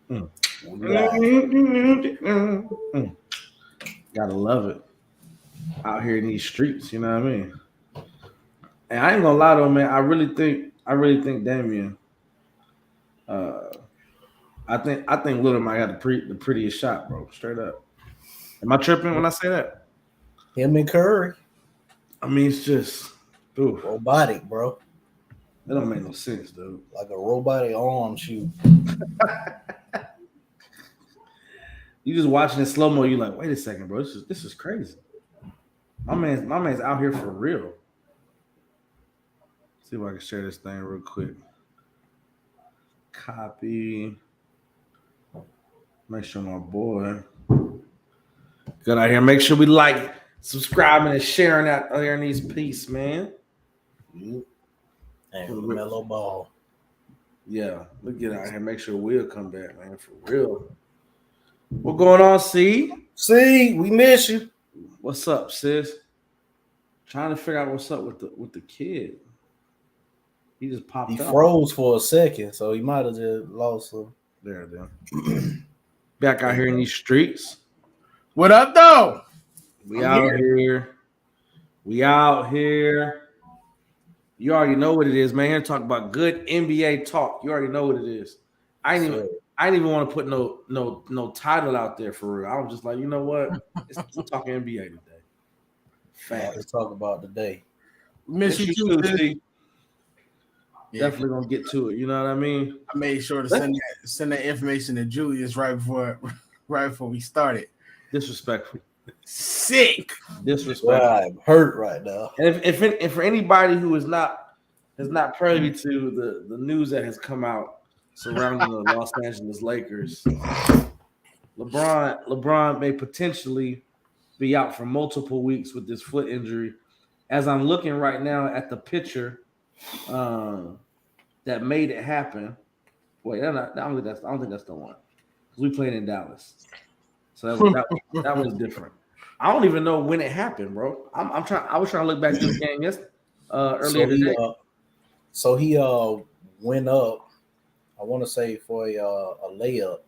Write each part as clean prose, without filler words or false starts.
Mm. Right. Gotta love it out here in these streets. You know what I mean? And I ain't gonna lie though, man. I really think Damien. Uh, I think Little might have the prettiest shot, bro. Straight up. Am I tripping when I say that? Him and Curry, I mean, it's just, oof, robotic, bro. it don't make no sense, dude. Like a robotic arm shoot. You just watching in slow mo. You like, wait a second, bro. This is crazy. My man's out here for real. See if I can share this thing real quick. Copy. Make sure my boy good out here. Make sure we like, subscribing, and sharing out there in these pieces, man. Yep. And mellow ball. Yeah, we get out here. Make sure Will come back, man, for real. What going on, C? See, we miss you. What's up, sis? Trying to figure out what's up with the kid. He just popped He up. froze for a second, so he might have just lost him. There. Back out here in these streets. What up, though? We out here. We out here. You already know what it is, man. Here to talk about good NBA talk. You already know what it is. I ain't even want to put no title out there for real. I was just like, you know what? We're talking NBA today. Fact. Let's talk about today. Miss you too, sis. Yeah. Definitely gonna get to it. You know what I mean? I made sure to send that information to Julius right before we started. Disrespectful. Sick. Disrespectful. Well, I'm hurt right now. And if for anybody who is not privy to the news that has come out surrounding the Los Angeles Lakers, LeBron may potentially be out for multiple weeks with this foot injury. As I'm looking right now at the picture that made it happen. Wait, I don't think that's the one. Because we played in Dallas. So that was different. I don't even know when it happened, bro. I was trying to look back to the game earlier today. So he went up, I want to say for a layup.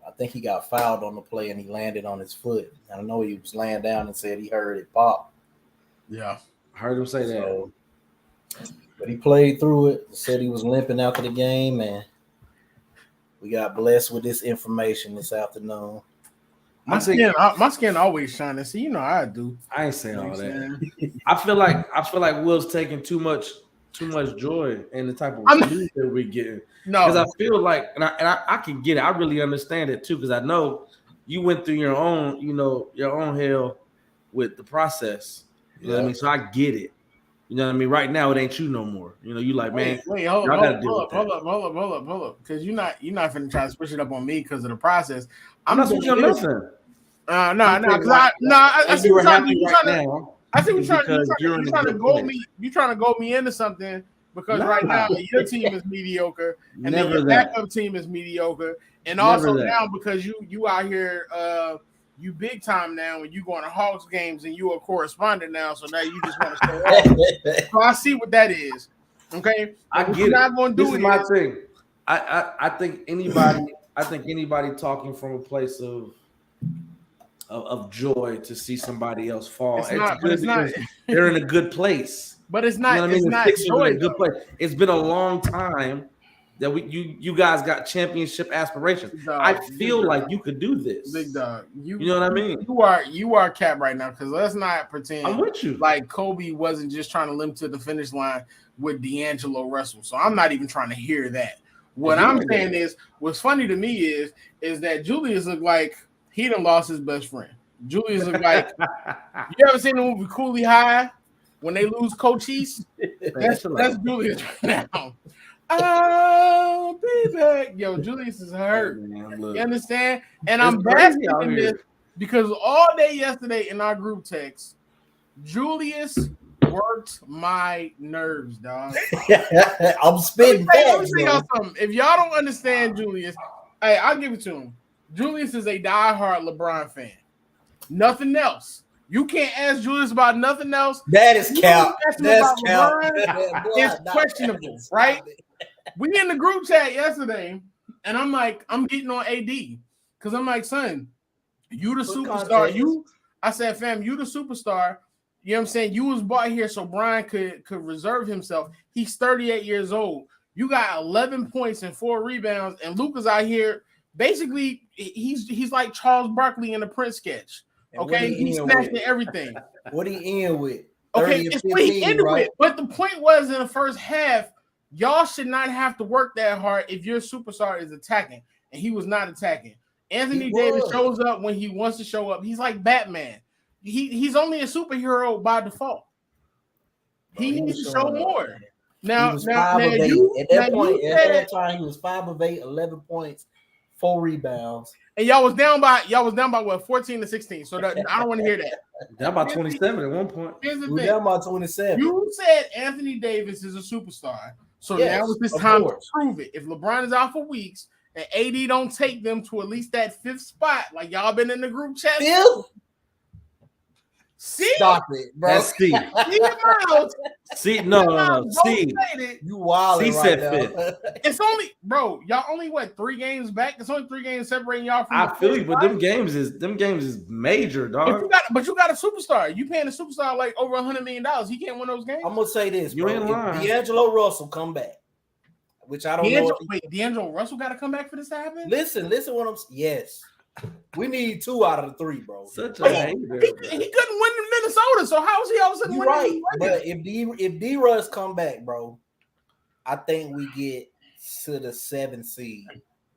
I think he got fouled on the play and he landed on his foot. I know he was laying down and said he heard it pop. Yeah. I heard him say that. But he played through it, said he was limping after the game, and we got blessed with this information this afternoon. My skin always shining. See, you know how I do. I ain't saying all that. I feel like Will's taking too much joy in the type of news that we're getting. No, because I feel like, and I can get it. I really understand it too, because I know you went through your own hell with the process. You know what I mean? So I get it. You know what I mean? Right now, it ain't you no more. You know, you like, man. Wait, hold up. Because you're not finna try to switch it up on me because of the process. I'm not switching up nothing. I see what you're trying to go me. You trying to go me into something because right now your team is mediocre and then your backup team is mediocre, and also now because you out here you big time now and you going to Hawks games and you a correspondent now, so now you just want to show off. So I see what that is. Okay, I get it. Not going to do it. This is my thing. I think anybody talking from a place of joy to see somebody else fall. It's not. They're in a good place. But it's not. You know what I mean? It's not joy, in a good place. It's been a long time that you guys got championship aspirations. Dog, I feel like you could do this, big dog. You know what I mean? You are cap right now, because let's not pretend I'm with you. Like Kobe wasn't just trying to limp to the finish line with D'Angelo Russell. So I'm not even trying to hear that. What I'm saying is, what's funny to me is that Julius looked like he done lost his best friend. Julius looked like you ever seen the movie Cooley High when they lose Cochise? That's Julius right now. Oh, be back. Yo, Julius is hurt. You understand? And I'm basking in this because all day yesterday in our group text, Julius worked my nerves, dog. I'm spitting. Let me tell y'all something. If y'all don't understand Julius, hey, I'll give it to him. Julius is a diehard LeBron fan. Nothing else. You can't ask Julius about nothing else. That is cap. That's cap. It's questionable, right? We in the group chat yesterday, and I'm like, I'm getting on AD because I'm like, son, you the Put superstar. context. I said, fam, you the superstar. You know what I'm saying? You was brought here so Brian could reserve himself. He's 38 years old. You got 11 points and 4 rebounds, and Luka's out here. Basically, he's like Charles Barkley in the Prince sketch. Okay, he's snatching everything. What he in with? Okay, it's what he ended with. But the point was, in the first half, y'all should not have to work that hard if your superstar is attacking, and he was not attacking. Anthony Davis shows up when he wants to show up. He's like Batman. He's only a superhero by default. He needs to show more. Now, at that time, he was 5 of 8, 11 points, 4 rebounds. And y'all was down by what, 14 to 16. So I don't want to hear that. Down by 27 at one point. Here's the thing. Down by 27. You said Anthony Davis is a superstar. So now it's this time to prove it. If LeBron is out for weeks and AD don't take them to at least that 5th spot, like y'all been in the group chat. See? Stop it, bro. That's C. See, no. C. You wilding right now. It's only, bro. Y'all only 3 games back. It's only 3 games separating y'all from. I feel you, but them games is major, dog. But you got a superstar. You paying a superstar like over $100 million. He can't win those games. I'm gonna say this, bro. You ain't lying. D'Angelo Russell come back, which I don't know. D'Angelo Russell got to come back for this to happen. Listen what I'm. Yes. We need 2 out of the 3, bro. Such a hater. He couldn't win in Minnesota, so how is he all of a sudden winning? Right, but if D-Russ come back, bro, I think we get to the 7th seed.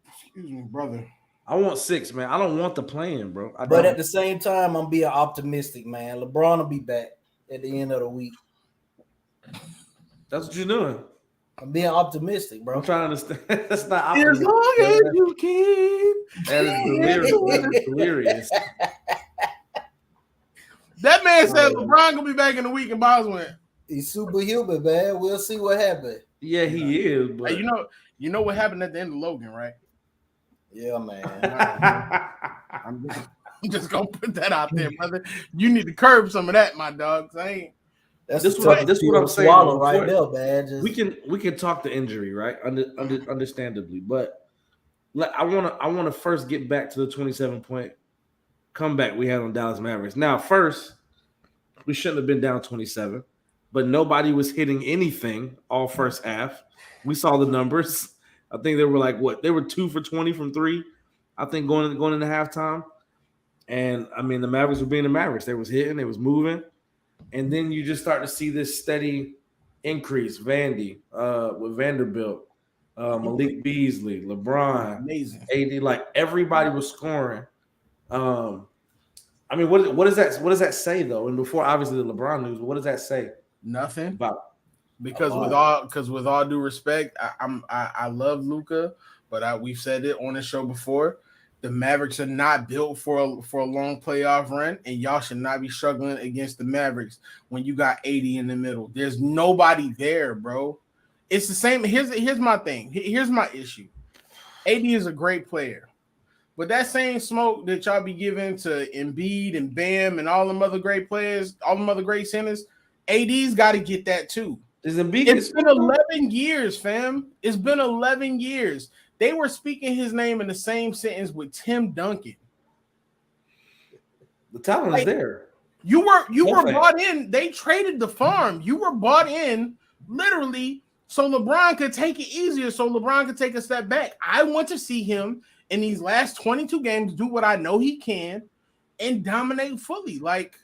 Excuse me, brother. I want 6, man. I don't want the playing, bro. But at the same time, I'm being optimistic, man. LeBron will be back at the end of the week. That's what you're doing. I'm being optimistic, bro. I'm trying to understand. That's not optimistic. As long as you keep. That is delirious. That man said LeBron gonna be back in the week, and Boz went. He's superhuman, man. We'll see what happens. Yeah, he is. But hey, you know what happened at the end of Logan, right? Yeah, man. I'm just gonna put that out there, brother. You need to curb some of that, my dog. This what I'm saying. Right there, man. We can talk the injury, right? Understandably, but I want to first get back to the 27-point comeback we had on Dallas Mavericks. Now, first, we shouldn't have been down 27, but nobody was hitting anything all first half. We saw the numbers. I think they were like what? They were 2 for 20 from 3. I think going into halftime, and I mean the Mavericks were being the Mavericks. They was hitting, they was moving. And then you just start to see this steady increase. Vandy with Vanderbilt, Malik Beasley, LeBron, amazing. AD, like everybody was scoring. I mean, what does that say though? And before obviously the LeBron news, what does that say? Nothing. About with all due respect, I love Luka, but we've said it on the show before. The Mavericks are not built for a long playoff run, and y'all should not be struggling against the Mavericks when you got 80 in the middle. There's nobody there, bro. It's the same. Here's my thing. Here's my issue. AD is a great player, but that same smoke that y'all be giving to Embiid and Bam and all them other great players, all them other great centers, AD's got to get that too. It's been 11 years, fam. It's been 11 years. They were speaking his name in the same sentence with Tim Duncan. The talent is there. You were bought in. They traded the farm. You were bought in literally so LeBron could take it easier, so LeBron could take a step back. I want to see him in these last 22 games do what I know he can and dominate fully. Like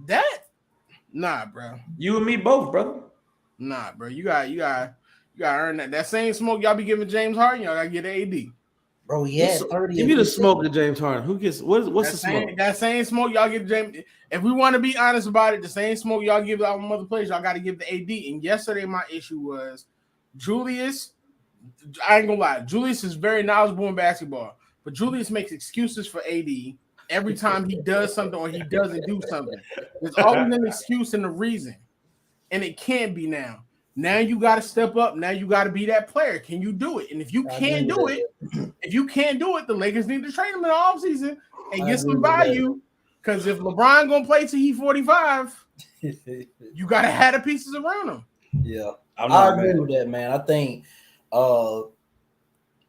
that. Nah, bro. You and me both, brother. Nah, bro. You got earn that. That same smoke y'all be giving James Harden, y'all gotta get AD. Bro, yeah, 30. Give me the smoke to James Harden. Who gets what's the smoke? That same smoke y'all give James. If we want to be honest about it, the same smoke y'all give all other players, y'all got to give the AD. And yesterday, my issue was Julius. I ain't gonna lie, Julius is very knowledgeable in basketball, but Julius makes excuses for AD every time he does something or he doesn't do something. There's always an excuse and a reason, and it can't be now. Now you got to step up. Now you got to be that player. Can you do it? And if you can't do it, the Lakers need to trade him in the offseason and get some value. Because if LeBron gonna play till he's 45, you got to have the pieces around him. Yeah, I agree with that, man. I think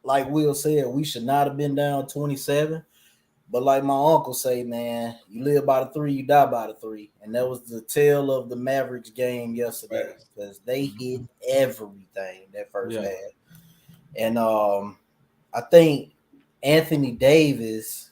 like Will said, we should not have been down 27. But like my uncle say, man, you live by the 3, you die by the 3. And that was the tale of the Mavericks game yesterday because they hit everything that first half. And I think Anthony Davis,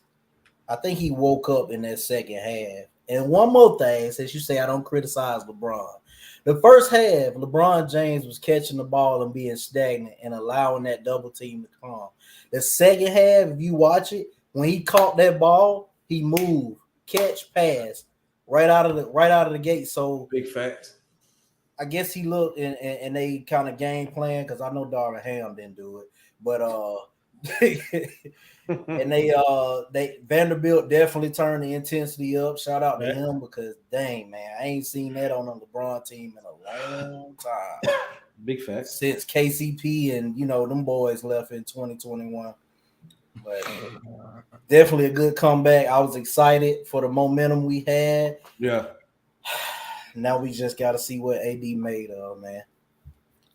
I think he woke up in that second half. And one more thing, since you say I don't criticize LeBron. The first half, LeBron James was catching the ball and being stagnant and allowing that double team to come. The second half, if you watch it, when he caught that ball, he moved, catch, pass, right out of the gate. So big facts. I guess he looked and they kind of game plan because I know Darvin Ham didn't do it, but and they Vanderbilt definitely turned the intensity up. Shout out to him because dang man, I ain't seen that on a LeBron team in a long time. Big facts. Since KCP and them boys left in 2021. But definitely a good comeback. I was excited for the momentum we had. Yeah. Now we just got to see what AD made of, man.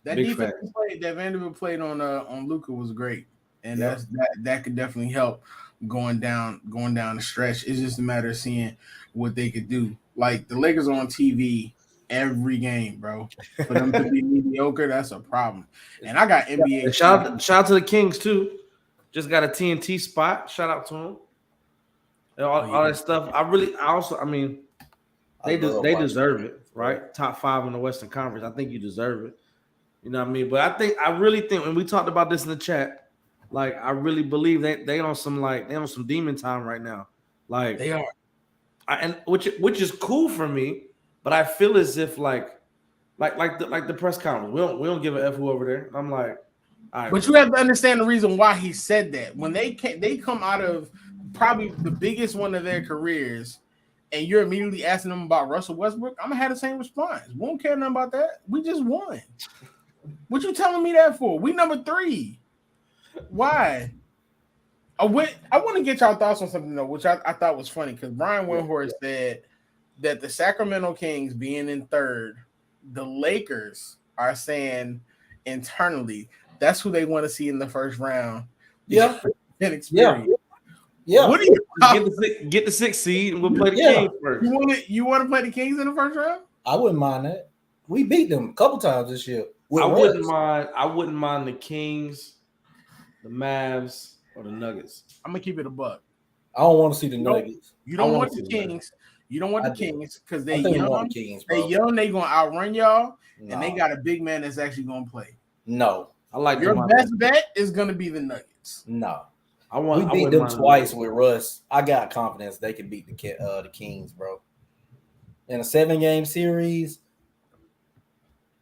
That defense play that Vanderbilt played on Luka was great, and that could definitely help going down the stretch. It's just a matter of seeing what they could do. Like the Lakers are on TV every game, bro. For them to be mediocre, that's a problem. And I got NBA. Shout out to the Kings too. Just got a TNT spot. Shout out to them. All that stuff. They deserve it, right? Top 5 in the Western Conference. I think you deserve it. You know what I mean? But I really think when we talked about this in the chat, like I really believe they on some demon time right now. Like they are, and which is cool for me. But I feel as if like the press conference, we don't give a F who over there. I'm like. But you have to understand the reason why he said that. When they come out of probably the biggest one of their careers, and you're immediately asking them about Russell Westbrook, I'm gonna have the same response. We don't care nothing about that. We just won. What you telling me that for? We number 3. Why? I want to get y'all thoughts on something though, which I thought was funny because Brian Windhorst said that the Sacramento Kings being in 3rd, the Lakers are saying internally. That's who they want to see in the first round. Yeah. And experience. Yeah. What do you get the 6th seed and we'll play the Kings first. You want to play the Kings in the first round? I wouldn't mind that. We beat them a couple times this year. I wouldn't mind the Kings, the Mavs, or the Nuggets. I'm gonna keep it a buck. I don't want to see the Nuggets. You don't want the Kings. You don't want the Kings because they young. Kings, they young. They gonna outrun y'all, and they got a big man that's actually gonna play. No. I like your best bet is going to be the Nuggets. No, we beat them twice with Russ. I got confidence they can beat the Kings, bro. In a 7-game series,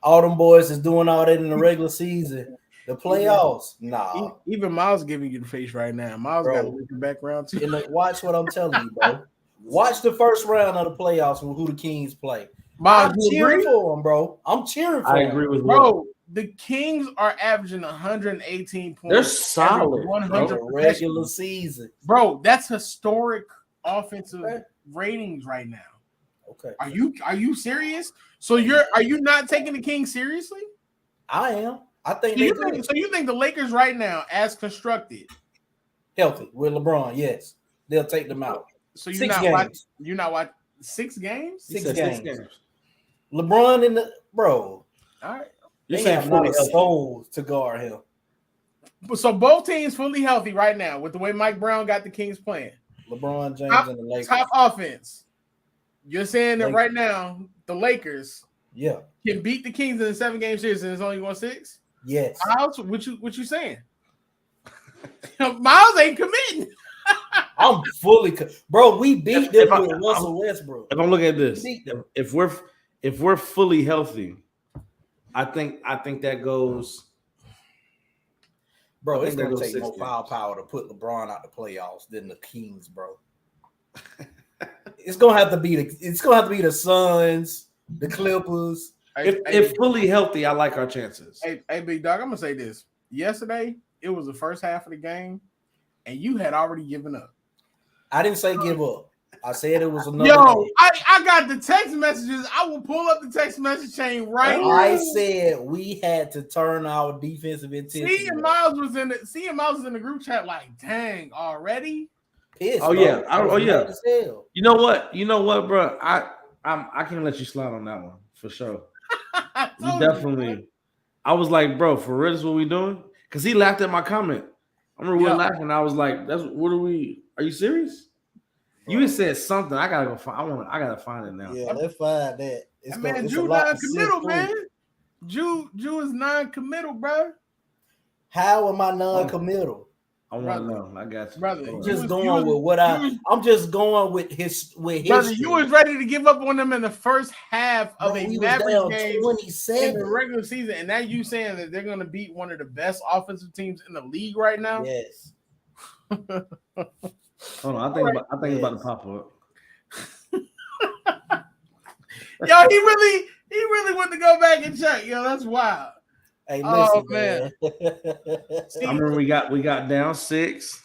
all them boys is doing all that in the regular season. The playoffs, nah. Even Miles giving you the face right now. Miles got a wicked background too. Watch what I'm telling you, bro. Watch the first round of the playoffs with who the Kings play. Miles, I'm cheering for them, bro. I'm cheering for them. I agree with bro. The Kings are averaging 118 points. They're solid. 100 regular season. Bro, that's historic offensive ratings right now. Okay. Are you serious? So are you not taking the Kings seriously? I am. I think so you think the Lakers right now, as constructed, healthy with LeBron, yes. They'll take them out. So you're not watching 6 games? 6 games. LeBron in the bro. All right. You're saying fully souls to guard him. So both teams fully healthy right now with the way Mike Brown got the Kings playing. LeBron James and the Lakers. Top offense. You're saying that right now the Lakers can beat the Kings in a 7-game series and it's only going 6? Yes. Miles, what you saying? Miles ain't committing. I'm fully bro, we beat them with Russell Westbrook. If I'm looking at this, if we're fully healthy, I think that goes. Bro, it's gonna take more firepower to put LeBron out the playoffs than the Kings, bro. It's gonna have to be the Suns, the Clippers. If fully healthy, I like our chances. Hey, big dog, I'm gonna say this. Yesterday, it was the first half of the game, and you had already given up. I didn't say give up. I said it was another. Yo, day. I got the text messages. I will pull up the text message chain right now. I said we had to turn our defensive intensity. Seeing Miles was in the group chat like, dang, already? Pissed, Oh bro. yeah. Oh yeah. Mad as hell. You know what, bro? I can't let you slide on that one for sure. I You told definitely. I was like, bro, for real, this is what we doing? Because he laughed at my comment. I remember we were laughing. I was like, "That's what are we? Are you serious?" You had said something. I gotta go find. I gotta find it now. Yeah, let's find that. It's man, it's Jew a lot to non-committal, sift man. through. Jew is non-committal, bro. How am I non-committal? I want to know. I got you, brother. I'm just going with what I'm just going with his Brother, you was ready to give up on them in the first half of a Mavericks game 27 in the regular season, and now you saying that they're going to beat one of the best offensive teams in the league right now? Yes. Hold on, I think about to pop up. Yo, he really went to go back and check. Yo, that's wild. Hey, listen, man. I remember we got down 6.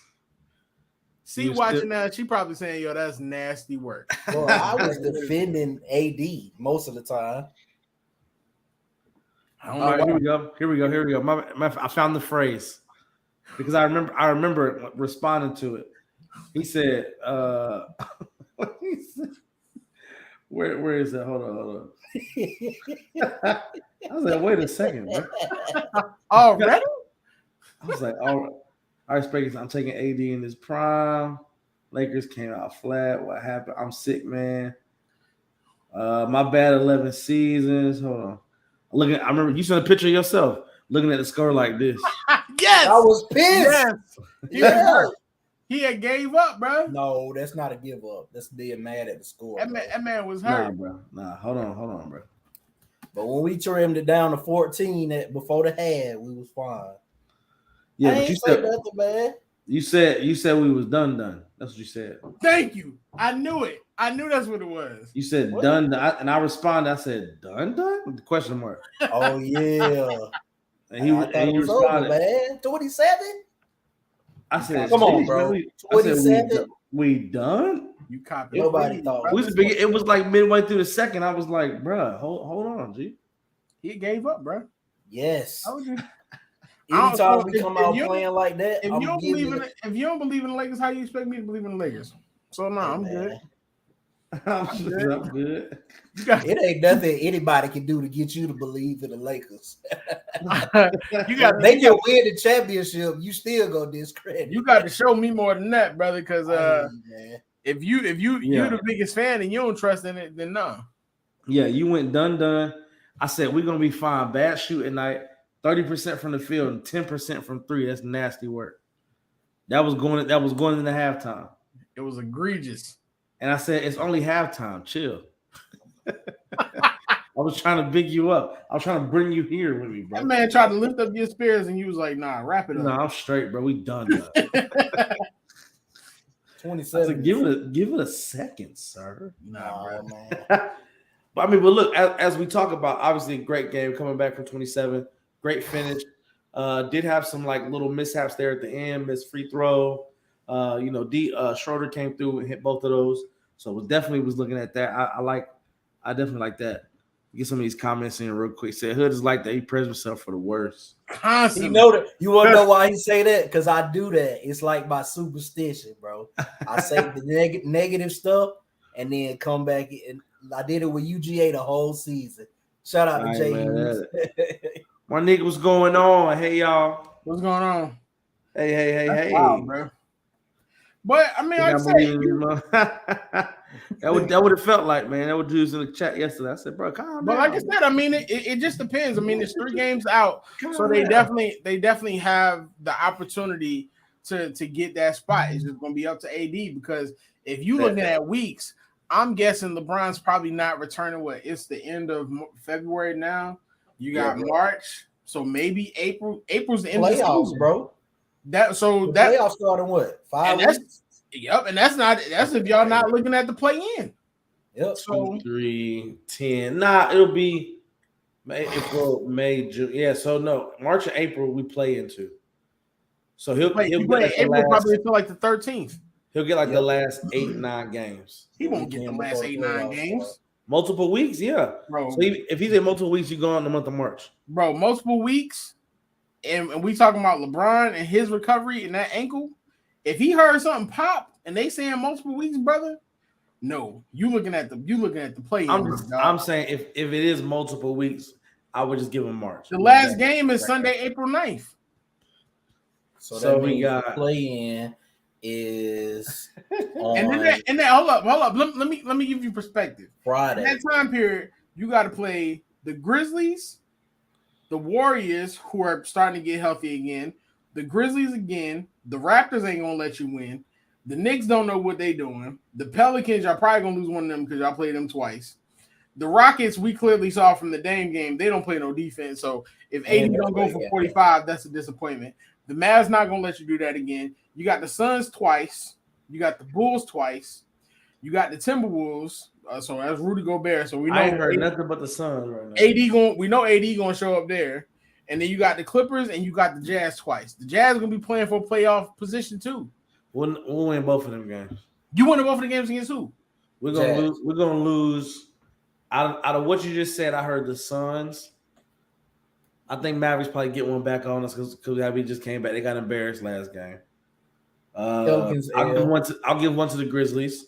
See, watching that, she probably saying, "Yo, that's nasty work." Well, I was defending AD most of the time. All right, here we go. I found the phrase because I remember responding to it. He said, what he said? Where is that? Hold on. I was like, wait a second, man. Already? I was like, all right, Space, I'm taking AD in his prime. Lakers came out flat. What happened? I'm sick, man. My bad 11 seasons. Hold on. I remember you sent a picture of yourself looking at the score like this. Yes. I was pissed. Yes. He had gave up, bro. No, that's not a give up. That's being mad at the score. That man was hurt. Nah, bro. Nah, hold on, bro. But when we trimmed it down to 14 before the half, we was fine. Yeah, I but ain't you say said nothing, man. you said we was done. That's what you said. Thank you. I knew it. I knew that's what it was. You said what? Done, and I responded. I said done. With the question mark. Oh yeah. And he responded, over, man. 27. I said, "Come on, bro. 27. We done." You copied. Nobody thought it was like midway through the second. I was like, "Bro, hold on, G." He gave up, bro. Yes. Anytime we come out playing like that, if you don't believe in the Lakers, how you expect me to believe in the Lakers? So no, I'm good. I'm good. It ain't nothing anybody can do to get you to believe in the Lakers. They can win the championship, you still go discredit. You got to show me more than that, brother. Because if you're the biggest fan and you don't trust in it, then no. Yeah, you went done. I said we're gonna be fine. Bad shooting night, 30% from the field and 10% from 3. That's nasty work. That was going into halftime. It was egregious. And I said, it's only halftime. Chill. I was trying to big you up. I was trying to bring you here with me, bro. That man tried to lift up your spirits, and you was like, "Nah, wrap it up." No, I'm straight, bro. We done. 27. Said, give it a second, sir. Nah, man. But look, as we talk about, obviously, great game coming back from 27. Great finish. Did have some like little mishaps there at the end, missed free throw. Schroeder came through and hit both of those. So definitely was looking at that. I definitely like that. Get some of these comments in real quick. Said Hood is like that. He prepares himself for the worst. Constantly. You know that. You want to know why he say that? Because I do that. It's like my superstition, bro. I say the negative stuff and then come back. And I did it with UGA the whole season. Shout out to Jay Hughes. My nigga, what's going on? Hey, y'all. What's going on? Hey. Wow, bro. But I mean, I say that would have felt like, man. That would do in the chat yesterday. I said, bro, calm down. But like I said, I mean, it just depends. I mean, it's 3 games out, so they definitely have the opportunity to get that spot. It's just going to be up to AD because if you looking at weeks, I'm guessing LeBron's probably not returning. It's the end of February now. You got March, so maybe April. April's the end of the season, bro. Playoffs starting what? 5 weeks? Yep, and that's if y'all not looking at the play-in. Yep. So 3, 10. Nah, it'll be April, May, June. Yeah, so no, March and April we play into. So he'll play April probably until like the 13th. He'll get like the last 8-9 games. He won't get the last 8-9 games. Multiple weeks, yeah. Bro. So if he's in multiple weeks, you go on the month of March. Bro, multiple weeks, and we talking about LeBron and his recovery and that ankle. If he heard something pop and they saying multiple weeks, brother, no, you looking at the play. I'm saying if it is multiple weeks, I would just give him March. The last game is Sunday, April 9th. So we got play-in is on and then hold up. Let me give you perspective. Friday. In that time period, you got to play the Grizzlies, the Warriors, who are starting to get healthy again, the Grizzlies again. The Raptors ain't gonna let you win. The Knicks don't know what they doing. The Pelicans, y'all probably gonna lose one of them because y'all played them twice. The Rockets, we clearly saw from the Dame game, they don't play no defense. So if AD don't go for 45, that's a disappointment. The Mavs not gonna let you do that again. You got the Suns twice. You got the Bulls twice. You got the Timberwolves. So that's Rudy Gobert. So we know I ain't heard nothing but the Suns right now. We know AD gonna show up there. And then you got the Clippers and you got the Jazz twice. The Jazz are gonna be playing for a playoff position too. We'll win both of them games. You win both of the games against who? We're gonna lose. We're gonna lose. Out of what you just said, I heard the Suns. I think Mavericks probably get one back on us because we just came back. They got embarrassed last game. I'll give one to the Grizzlies.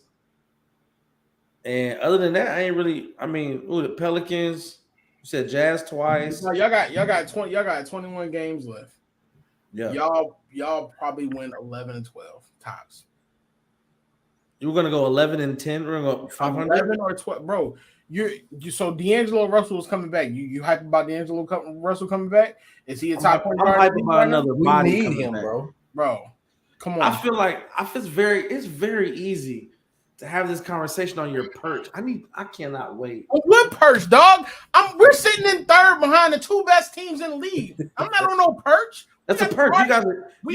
And other than that, I ain't really. I mean, the Pelicans. You said Jazz twice. No, y'all got 21 games left. Yeah. Y'all probably win 11 and 12 tops. You were gonna go 11 and 10. We're gonna go 500. 11 or 12, bro. So D'Angelo Russell is coming back. You hype about D'Angelo Russell coming back? Is he a top point guard? I'm hyping about another body. We need him, bro. Come on. I feel like it's very easy to have this conversation on your perch. I cannot wait. What perch, dog? We're sitting in third behind the two best teams in the league. I'm not on no perch. That's a perch. You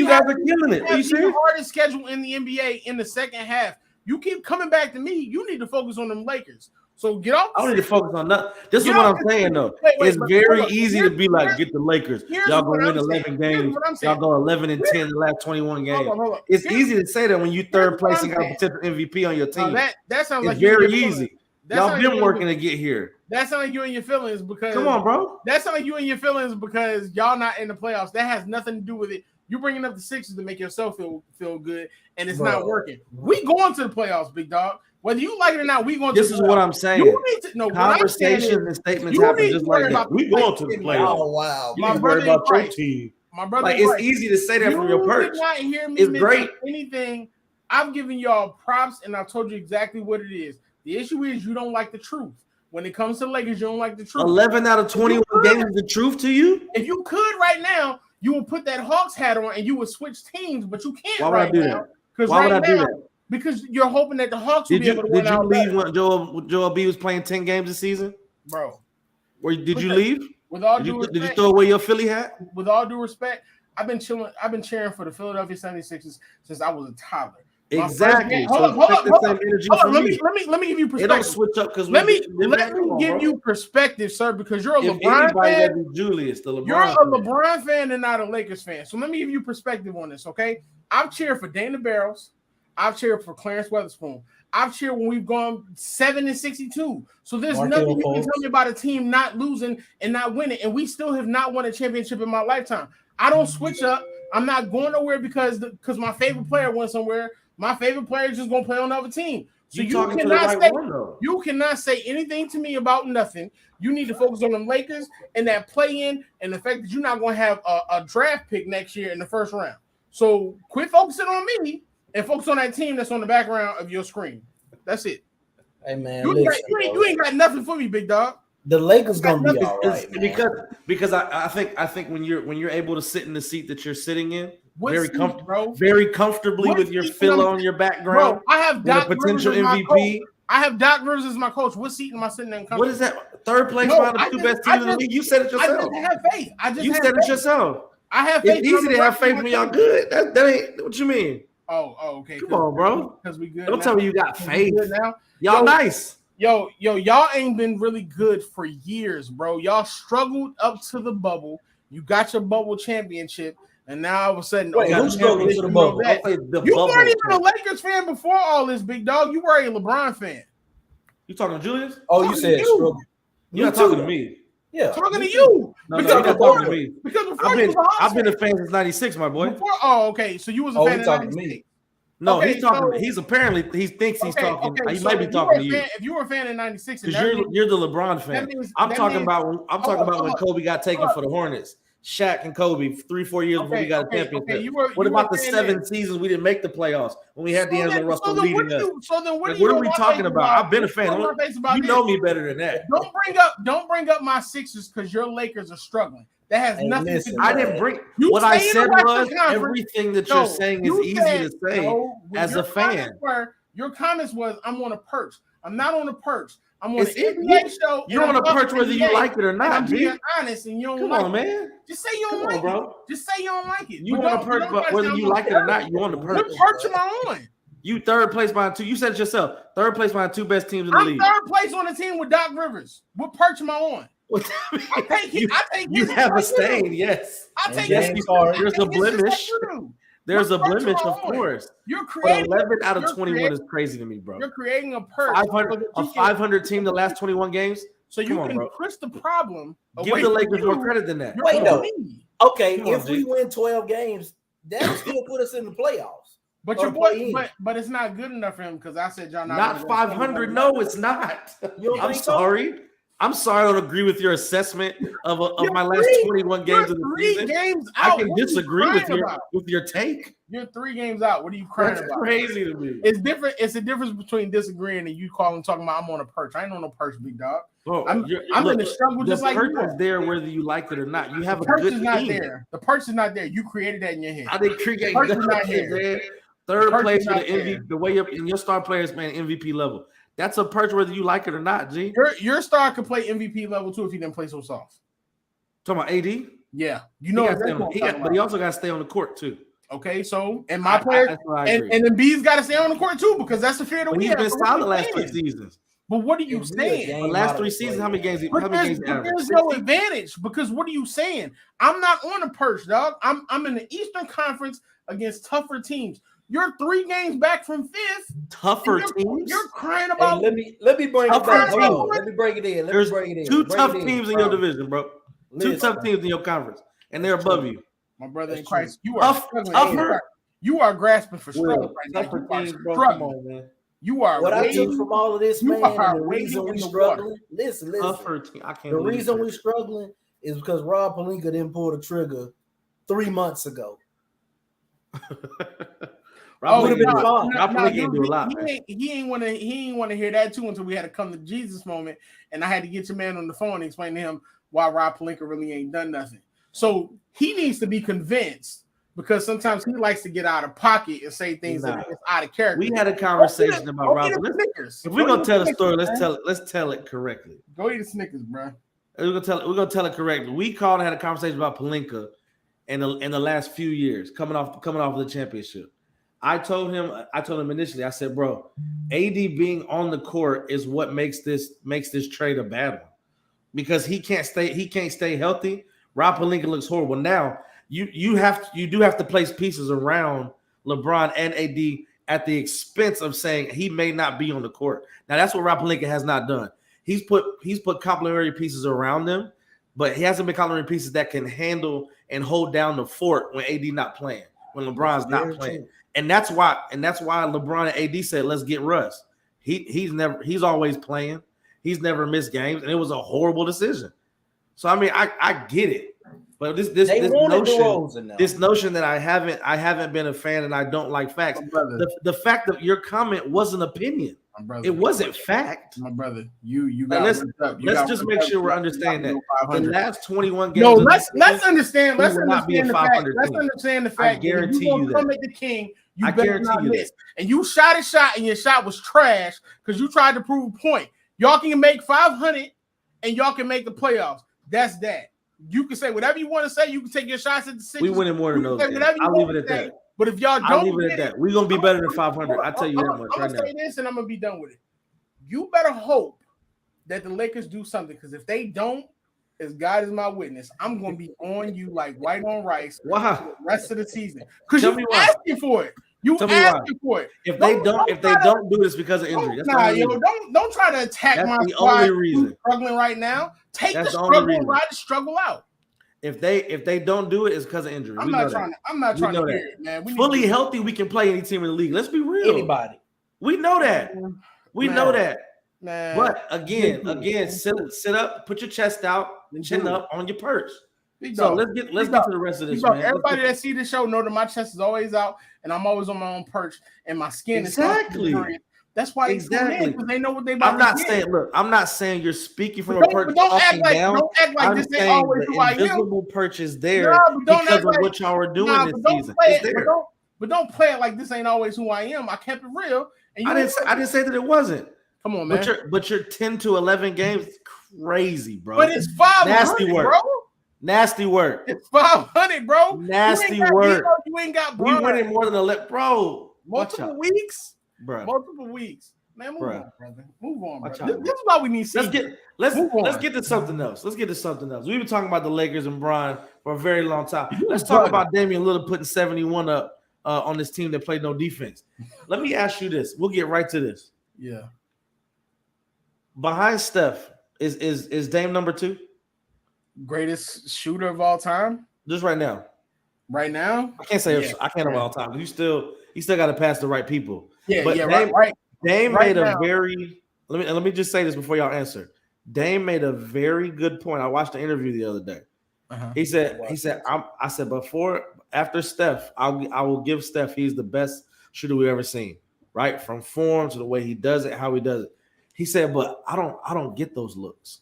guys are killing it. Are you serious? The hardest schedule in the NBA in the second half. You keep coming back to me. You need to focus on them Lakers. So get off. I don't need to focus on nothing. This is what I'm saying, though. It's very easy to be like, get the Lakers. Y'all gonna win 11 games. Y'all go 11 and 10 in the last 21 games. Hold on. It's easy to say that when you third place and got a potential MVP on your team. That sounds like very easy. Y'all been working to get here. That sounds like you and your feelings because come on, bro. That sounds like you and your feelings because y'all not in the playoffs. That has nothing to do with it. You're bringing up the Sixers to make yourself feel good, and it's not working. We going to the playoffs, big dog. Whether you like it or not, we going to this the is playoffs. what I'm saying. You need to know conversations and statements happen just like that. We going to the playoffs. Oh, wow. You need to worry about your team. My brother, like, it's easy to say that from your perch. You not hear me it's great. Anything. I'm giving y'all props, and I've told you exactly what it is. The issue is you don't like the truth. When it comes to the Lakers, you don't like the truth. 11 out of 21 games is the truth to you? If you could right now, you would put that Hawks hat on and you would switch teams, but you can't. Why would I do that? Why would I do that? Because you're hoping that the Hawks will be able to win out. Did you leave when Joel B was playing 10 games this season? Bro. Did you leave? With all due respect, did you throw away your Philly hat? With all due respect, I've been cheering for the Philadelphia 76ers since I was a toddler. Exactly. Hold on. Let me give you perspective. It don't switch up because let me give you perspective, sir, because you're a LeBron fan. Julius, the LeBron you're a LeBron fan and not a Lakers fan. So let me give you perspective on this, okay? I've cheered for Dana Barros. I've cheered for Clarence Weatherspoon. I've cheered when we've gone 7-62. So there's nothing you can tell me about a team not losing and not winning, and we still have not won a championship in my lifetime. I don't switch up. I'm not going nowhere because my favorite player went somewhere. My favorite player is just going to play on another team. So you cannot say anything to me about nothing. You need to focus on them Lakers and that play-in and the fact that you're not going to have a draft pick next year in the first round. So quit focusing on me and focus on that team that's on the background of your screen. That's it. Hey, man. You ain't got nothing for me, big dog. The Lakers gonna be all right, because I think when you're able to sit in the seat that you're sitting in, very comfortably with your fill on your background. Bro, I have Doc potential Rivers MVP. I have Doc Rivers as my coach. What seat am I sitting in? What is that? Third place round of two best teams in the league. You said it yourself. I just have faith. You said it yourself. I have faith. It's easy to have faith when y'all good. That ain't what you mean. Oh, okay. Come on, bro. Because we good. Don't tell me you got faith now. Y'all nice. Y'all ain't been really good for years, bro. Y'all struggled up to the bubble. You got your bubble championship. And now all of a sudden, Wait, who's struggling to the bubble? That. I'll say the You bubble weren't even a champ. Lakers fan before all this, big dog. You were a LeBron fan. You talking to Julius? Oh, you Talking said to you. struggle. You're not talking to me. Yeah. Talking to you. No, Because you're not before- talking to me. Because before you was a Hawks I've been a fan. fan since '96, my boy. Before, oh, okay. So you was a Oh, fan he in talking to 96. me. No, Okay, he's talking. so- He's apparently he thinks he's talking. He so might be if talking to you were you a fan- If you were a fan in '96, because you're the LeBron fan. means- I'm that talking means- about. I'm talking about when hold Kobe got taken hold for the Hornets. Shaq and Kobe 3-4 years before we got a championship. you were, What you about were the a fan 7 then. seasons we didn't make the playoffs when we had D'Angelo Russell then leading us? So then what Like, do you what are we want talking face about? I've been a fan. What do you want You face know about me better than that. this? Don't bring up my Sixers because your Lakers are struggling. That has Hey, nothing listen, to do. I didn't bring You what I stay in said the Western was Conference. everything that No, you're saying is you easy said- to say no, as your a fan. comments your comments was I'm on a perch. I'm not on a perch. I'm on It's- an NBA show. You're and on I'm a perch talking whether you NBA, like it or and not, I'm G. being honest, and you don't Come like on, it. man. Just say you don't Come on, like bro. it. Just say you don't like it. You But on a don't- perch, don't but try to whether say you I'm like it on or not, you on the perch. What perch am I on? You third place behind two. You said it yourself. Third place behind two best teams in the I'm league. third place on the team with Doc Rivers. What perch am I on? What I take you, you his have a like you do. stain, yes. I And take James his Harden. There's a his just like blemish. you do. There's a What perch am blemish, I of on? course. You're But creating 11 out of you're 21 is creating- crazy to me, bro. You're creating a perch. 500, so that a you can- 500 team the last 21 games. So you Come on, can bro. push the problem. Give away the from Lakers you. more credit than that. You're Wait, on though. me. Okay, Come on, if we G. win 12 games, that'll still put us in the playoffs. But Or your play boy, in. but it's not good enough for him because I said y'all Not 500. No, it's not. You don't I'm think so? sorry. I'm sorry. I don't agree with your assessment of You're my last three- 21 You're games of the 3 season. games I out. can What are you disagree with crying your about? take. You're 3 games out. What are you crying That's about? crazy to me. It's different. It's a difference between disagreeing and you calling talking about I'm on a perch. I ain't on no perch, big dog. Bro, I'm you're- in look, the struggle the just like perch you is are. there whether you like it or not. You have The a perch good is not team. there. The perch is not there. You created that in your head. I didn't create Perch is not nothing, here. man. Third Perch place is with not the MVP, there. the way your star players man MVP level. That's a perch whether you like it or not, G. Your star could play MVP level too if he didn't play so soft. Talking about AD, Yeah, you he know got exactly them, what I'm he talking got, but he about. also got to stay on the court too. Okay, so and my players That's what I and agree. Embiid's got to stay on the court too because that's the fear that But we he's have. been So what solid you last 3 saying? seasons. But what are you If we a saying? game The out last of 3 the seasons, play. how many games? But How many games? there's, he but averaged? there's no 60? advantage because what are you saying? I'm not on the perch, dog. I'm in the Eastern Conference against tougher teams. You're 3 games back from 5th. Tougher and teams. You're crying Hey, about. let me bring it Tougher back. Hold teams. on. Let me break it in. There's break it in. 2 Break tough it in, teams in bro. your division, bro. 2 Listen, tough teams in your conference, and they're above you. My brother in That's Christ, you are Tough- struggling. tougher. You are grasping for struggle Will, right now. tougher You are teams, bro. Come struggling. on, man. You are What I waiting. took from all of this, You man, are and the wading reason in we the struggling. Listen. Tougher team. I can't. The believe reason that. we struggling is because Rob Pelinka didn't pull the trigger 3 months ago. Rob would've been Pelinka- fine. Rob Pelinka ain't do a he- lot, he man. ain't- He ain't want to hear that too until we had to come to Jesus moment, and I had to get your man on the phone and explain to him why Rob Pelinka really ain't done nothing. So he needs to be convinced because sometimes he likes to get out of pocket and say things Nah. that is out of character. We had a conversation about Rob. If we're gonna tell the story, let's tell it correctly. Go eat a Snickers, bro. We're gonna tell it correctly. We called and had a conversation about Pelinka in the last few years, coming off of the championship. I told him initially, I said, bro, AD being on the court is what makes this trade a bad one. Because he can't stay healthy. Rob Pelinka looks horrible. Now you do have to place pieces around LeBron and AD at the expense of saying he may not be on the court. Now that's what Rob Pelinka has not done. He's put complementary pieces around them, but he hasn't been complementary pieces that can handle and hold down the fort when AD not playing, when LeBron's not playing. And that's why LeBron and AD said, let's get Russ. He's always playing. He's never missed games, and it was a horrible decision. So I mean, I get it, but this notion that I haven't been a fan and I don't like facts. The fact that your comment was an opinion. It wasn't fact. My brother, you got let's worked up. You let's got just worked make up. sure we're You understanding got that the 500. last 21 games. No, let's understand. Let's will not be a understand the fact. 500 Let's team. understand the I fact. guarantee that you you come that. at the king. You I better guarantee not you miss. that. And you shot a shot, and your shot was trash because you tried to prove a point. Y'all can make 500, and y'all can make the playoffs. That's that. You can say whatever you want to say. You can take your shots at the Sixers. We winning more than You can those. say whatever you I'll leave want it at to say. that. But if y'all I'll don't leave it at that. We're gonna be better than 500. I tell you that much right I'm now. gonna say this, and I'm gonna be done with it. You better hope that the Lakers do something, because if they don't, as God is my witness, I'm gonna be on you like white on rice for Wow. the rest of the season. Because Tell you me why. asking for it. You Tell me why. asking for it. If they don't do this because of injury, that's the only reason. Don't try to attack That's my the squad only who's reason. struggling right now. Take That's the the only struggle reason. and ride the struggle out. If they don't do it, it's because of injury. I'm not trying to hear it, man. Fully healthy, we can play any team in the league. Let's be real. Anybody. We know that. We know that. Man. But again, sit up, put your chest out, chin up on your perch. So let's get to the rest of this, man. Everybody that see the show know that my chest is always out and I'm always on my own perch and my skin is exactly. That's why exactly because they know what they about. I'm not saying you're speaking from a perch. Don't act like this ain't always who I am. Invisible perch is there because of what y'all are doing this season. But don't play it like this ain't always who I am. I kept it real. And I didn't say that it wasn't. Come on, man. But your 10 to 11 games, crazy, bro. But it's 500, nasty work, bro. Nasty work. It's 500, bro. Nasty work. You ain't got we winning more than 11, bro. Multiple weeks, bro. Multiple weeks. Man, move on, brother. Move on, bro. This is why we need. Let's get to something else. We've been talking about the Lakers and Bron for a very long time. Let's talk about Damian Lillard putting 71 up on this team that played no defense. Let me ask you this. We'll get right to this. Yeah. Behind Steph, is Dame number 2? Greatest shooter of all time? Just right now. Right now? I can't say I can't of all time. You still got to pass the right people. Yeah, but right. Dame made a very let me just say this before y'all answer. Dame made a very good point. I watched the interview the other day. Uh-huh. He said after Steph, I will give Steph, he's the best shooter we've ever seen, right? From form to the way he does it, how he does it. He said, but I don't get those looks.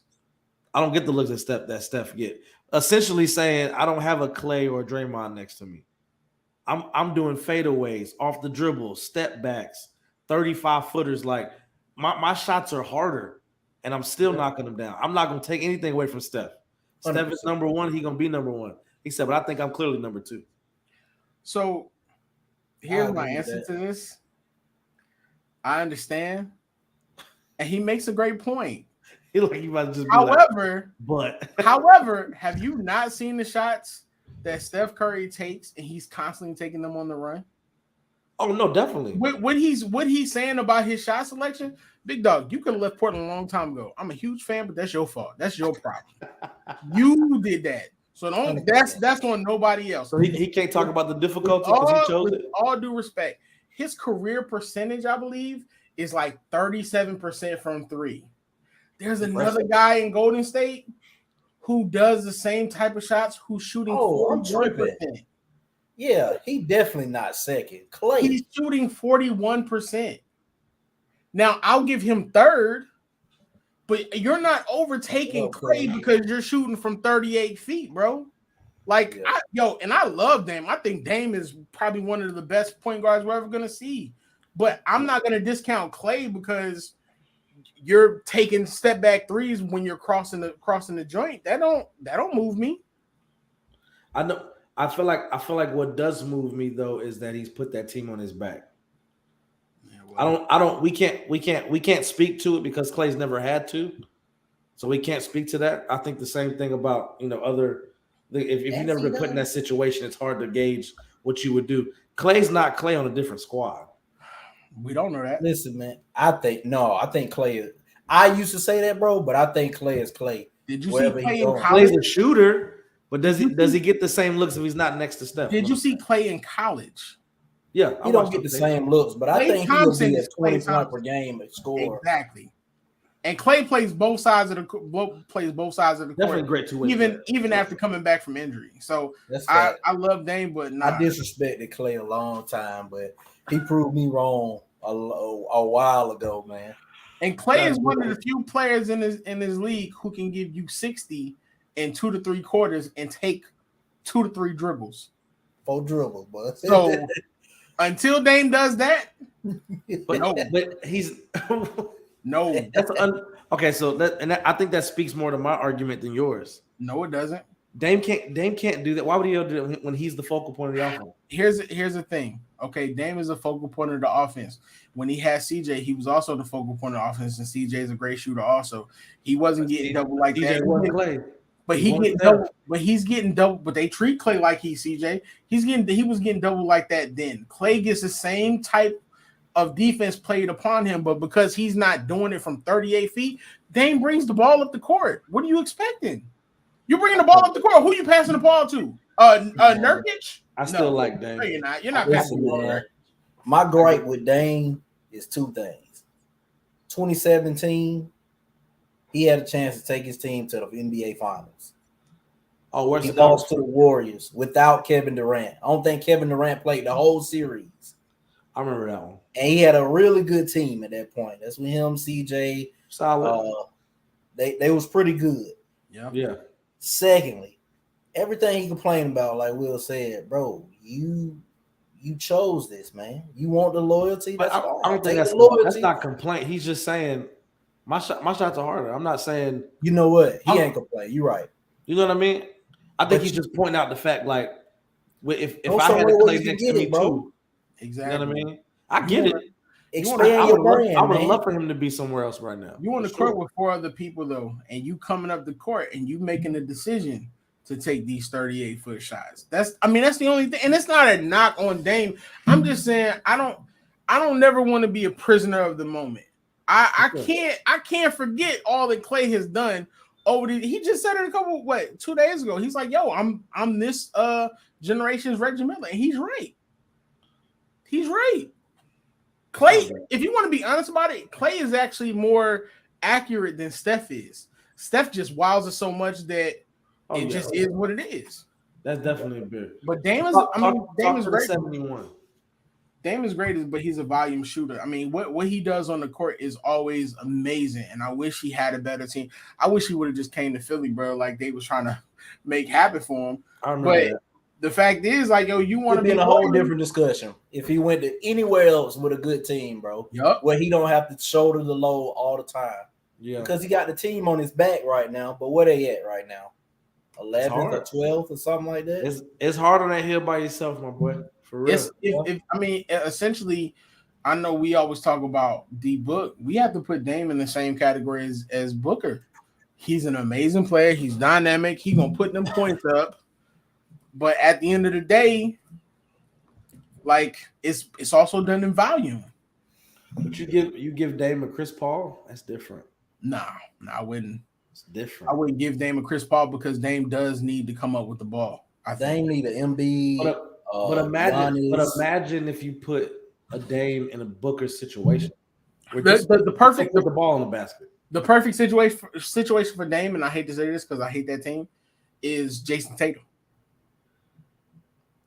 I don't get the looks that Steph get. Essentially saying I don't have a Clay or a Draymond next to me. I'm doing fadeaways, off the dribble, step backs, 35 footers. Like my shots are harder, and I'm still knocking them down. I'm not gonna take anything away from Steph. 100%. Steph is number 1. He's gonna be number 1. He said, but I think I'm clearly number 2. So here's my answer to this. I understand, and he makes a great point. However, have you not seen the shots that Steph Curry takes, and he's constantly taking them on the run? Oh no, definitely. What he's saying about his shot selection, big dog, you could have left Portland a long time ago. I'm a huge fan, but that's your fault. That's your problem. You did that. So that's on nobody else. So he can't talk about the difficulty because he chose it. All due respect, his career percentage, I believe, is like 37% from 3. There's another guy in Golden State who does the same type of shots who's shooting 41%. Yeah, he definitely not second. Clay. He's shooting 41%. Now, I'll give him third, but you're not overtaking Clay because you're shooting from 38 feet, bro. Like, and I love Dame. I think Dame is probably one of the best point guards we're ever going to see. But I'm not going to discount Clay because you're taking step back threes when you're crossing the joint. That don't move me. I know. I feel like what does move me though is that he's put that team on his back. Yeah, well, we can't speak to it because Clay's never had to. So we can't speak to that. I think the same thing about, if you've never been put in that situation, it's hard to gauge what you would do. Clay's not Clay on a different squad. We don't know that. Listen, man, I think Clay is. I used to say that, bro, but I think Clay is Clay. Did you see Clay in college? Clay's a shooter. But does he get the same looks if he's not next to Steph? Did you see Clay in college? Yeah, he don't get the same looks, but I think he'll be at 20 points per game at score. Exactly. And Clay plays both sides of the court. Definitely great two-way. Even after coming back from injury. So I love Dame, but I disrespected Clay a long time, but he proved me wrong a while ago, man. And Clay is one of the few players in his league who can give you 60 in 2 to 3 quarters and take 2 to 3 dribbles. 4 dribbles, but so until Dame does that, but he's no. Okay. So I think that speaks more to my argument than yours. No, it doesn't. Dame can't do that. Why would he do it when he's the focal point of the offense? Here's the thing. Okay, Dame is a focal point of the offense. When he had CJ, he was also the focal point of the offense, and CJ is a great shooter also. He wasn't getting double like CJ that. Wasn't Clay. But He he wants getting Steph. double. But he's getting double. But they treat Clay like he's CJ. He was getting double like that. Then Clay gets the same type of defense played upon him, but because he's not doing it from 38 feet, Dame brings the ball up the court. What are you expecting? You bringing the ball up the court. Who you passing the ball to? Nurkic? I still like Dame. No, you're not. You're not Listen, passing the ball. man, my gripe with Dame is two things. 2017, he had a chance to take his team to the NBA Finals. Oh, where's He the lost to the Warriors without Kevin Durant. I don't think Kevin Durant played the whole series. I remember that one. And he had a really good team at that point. That's with him, CJ. Solid. They was pretty good. Yeah. Secondly, everything he complained about, like Will said, bro, you chose this, man. You want the loyalty. But I don't think that's not complaint. He's just saying my shots are harder. I'm not saying you know what? He ain't complaining. You're right. You know what I mean? I think he's just pointing out the fact, like, if I had to play next to me too, exactly. You know what I mean? I get it. I would love for him to be somewhere else right now. You on the court with 4 other people though, and you coming up the court and you making the decision to take these 38-foot shots. That's the only thing, and it's not a knock on Dame. I'm just saying I don't never want to be a prisoner of the moment. I can't forget all that Clay has done over the. He just said it 2 days ago. He's like, yo, I'm this generation's Reggie Miller, and he's right. He's right. Clay, if you want to be honest about it, Clay is actually more accurate than Steph is. Steph just wows us so much that it just is what it is. That's definitely big. But Dame is, Dame is great. 71. Dame is great, but he's a volume shooter. I mean, what he does on the court is always amazing, and I wish he had a better team. I wish he would have just came to Philly, bro, like they was trying to make happen for him. I remember that. The fact is, like, yo, you want to be in a whole different discussion if he went to anywhere else with a good team, bro. Yep. Where he don't have to shoulder the load all the time. Yeah. Because he got the team on his back right now. But where they at right now? 11th or 12th or something like that? It's hard on that hill by yourself, my boy. For real. Essentially, I know we always talk about D-Book. We have to put Dame in the same category as Booker. He's an amazing player. He's dynamic. He's going to put them points up. But at the end of the day, like it's also done in volume. But you give Dame a Chris Paul, that's different. No, I wouldn't. It's different. I wouldn't give Dame a Chris Paul because Dame does need to come up with the ball. Dame need an Embiid. But imagine if you put a Dame in a Booker situation. The perfect put the ball in the basket. The perfect situation for Dame, and I hate to say this because I hate that team, is Jason Tatum.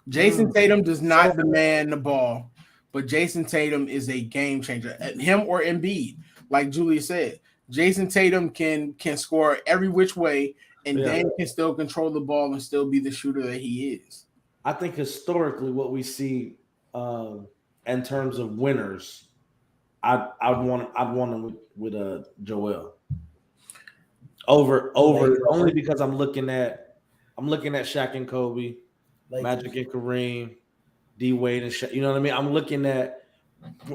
Jason Tatum does not demand the ball, but Jason Tatum is a game changer. Him or Embiid, like Julia said, Jason Tatum can score every which way, and Dame can still control the ball and still be the shooter that he is. I think historically, what we see in terms of winners, I'd want him with Joel over only because I'm looking at Shaq and Kobe. Magic and Kareem, D Wade and Shaq, you know what I mean? I'm looking at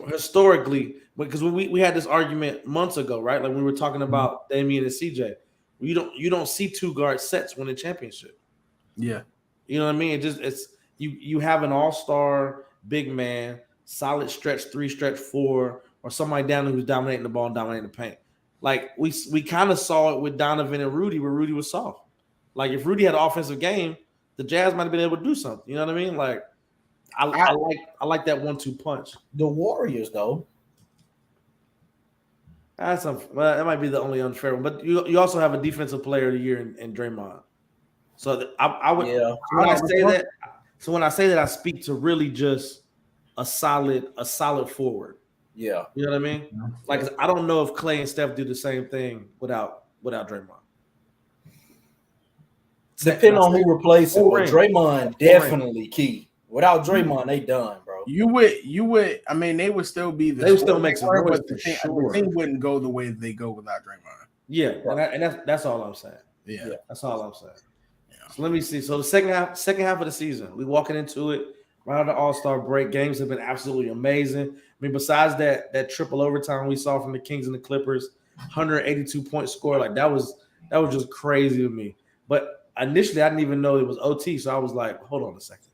historically because we had this argument months ago, right? Like we were talking about Damian and CJ. You don't see 2 guard sets winning championship. Yeah, you know what I mean? It's you have an all-star big man, solid stretch 3, stretch 4, or somebody down who's dominating the ball and dominating the paint. Like we kind of saw it with Donovan and Rudy, where Rudy was soft. Like if Rudy had an offensive game, the Jazz might have been able to do something. You know what I mean? Like, I like that 1-2 punch. The Warriors, though. That might be the only unfair one. But you also have a defensive player of the year in Draymond. So I would. Yeah. When I say that, I speak to really just a solid forward. Yeah. You know what I mean? Yeah. Like I don't know if Clay and Steph do the same thing without Draymond. Depending on who replaces him, Draymond definitely key. Without Draymond, they done, bro. You would. I mean, they would still be the. They would still make some noise, but the thing wouldn't go the way they go without Draymond. Yeah, and that's all I'm saying. Yeah, that's all I'm saying. Yeah. So let me see. So the second half of the season, we walking into it right after the All-Star break. Games have been absolutely amazing. I mean, besides that triple overtime we saw from the Kings and the Clippers, 182-point score, like that was just crazy to me. But initially, I didn't even know it was OT, so I was like, hold on a second.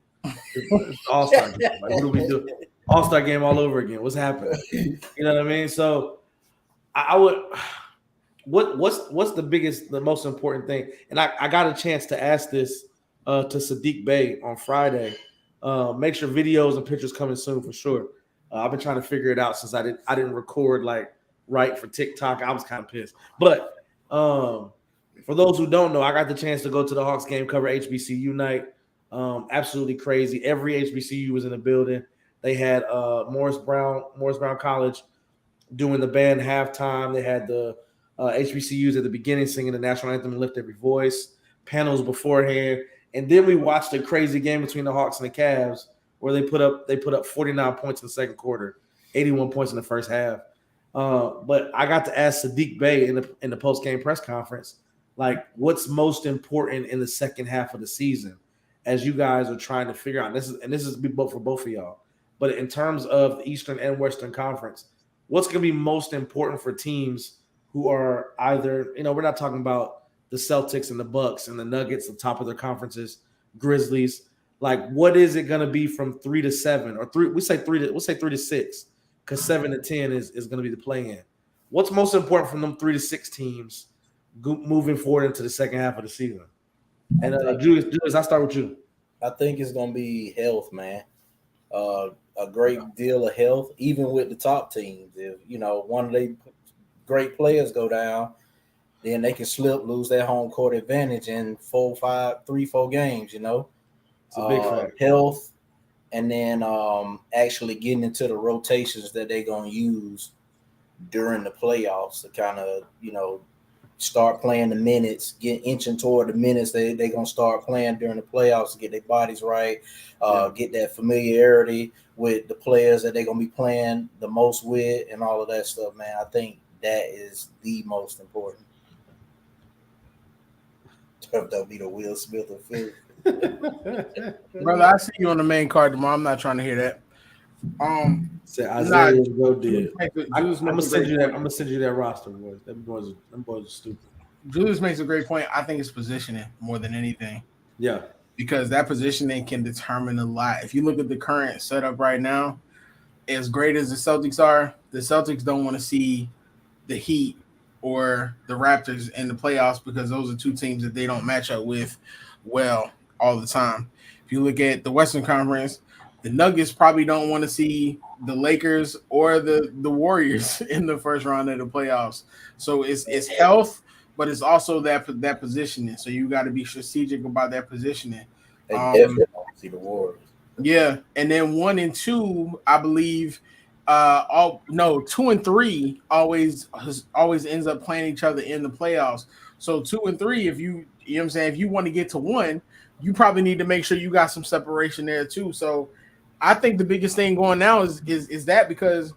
It's All-Star game. Like, what do we do? All-Star game all over again. What's happening? You know what I mean? So I would what's the most important thing? And I got a chance to ask this to Sadiq Bey on Friday. Make sure videos and pictures coming soon for sure. I've been trying to figure it out since I didn't record like right for TikTok. I was kind of pissed. But for those who don't know, I got the chance to go to the Hawks game, cover HBCU night. Absolutely crazy. Every HBCU was in the building. They had Morris Brown College doing the band halftime. They had the HBCUs at the beginning singing the national anthem and Lift Every Voice, panels beforehand. And then we watched a crazy game between the Hawks and the Cavs where they put up 49 points in the second quarter, 81 points in the first half. But I got to ask Sadiq Bey in the post-game press conference, like, what's most important in the second half of the season as you guys are trying to figure out. This is for both of y'all. But in terms of the Eastern and Western Conference, what's going to be most important for teams who are either, we're not talking about the Celtics and the Bucks and the Nuggets, the top of their conferences, Grizzlies. Like, what is it going to be from 3 to 7 or 3? We'll say 3 to 6 because 7 to 10 is going to be the play-in. What's most important from them 3 to 6 teams moving forward into the second half of the season? And Julius, I'll start with you. I think it's going to be health, man. A great deal of health, even with the top teams. If, one of the great players go down, then they can lose their home court advantage in 3-4 games, It's a big fact. Health, and then actually getting into the rotations that they're going to use during the playoffs to kind of, start playing the minutes, get inching toward the minutes they're going to start playing during the playoffs to get their bodies right, get that familiarity with the players that they're going to be playing the most with and all of that stuff, man. I think that is the most important. That'll be the Will Smith of Philly. Brother, I see you on the main card tomorrow. I'm not trying to hear that. Say Isaiah Goodell. I'm gonna send you that. Roster, boys. Them boys are stupid. Julius makes a great point. I think it's positioning more than anything. Yeah, because that positioning can determine a lot. If you look at the current setup right now, as great as the Celtics are, the Celtics don't want to see the Heat or the Raptors in the playoffs because those are two teams that they don't match up with well all the time. If you look at the Western Conference, the Nuggets probably don't want to see the Lakers or the Warriors in the first round of the playoffs. So it's health, but it's also that positioning. So you got to be strategic about that positioning. They definitely don't see the Warriors. Yeah, and then 1 and 2, I believe. 2 and 3 always ends up playing each other in the playoffs. So 2 and 3, if you know what I'm saying, if you want to get to 1, you probably need to make sure you got some separation there too. So I think the biggest thing going now is that because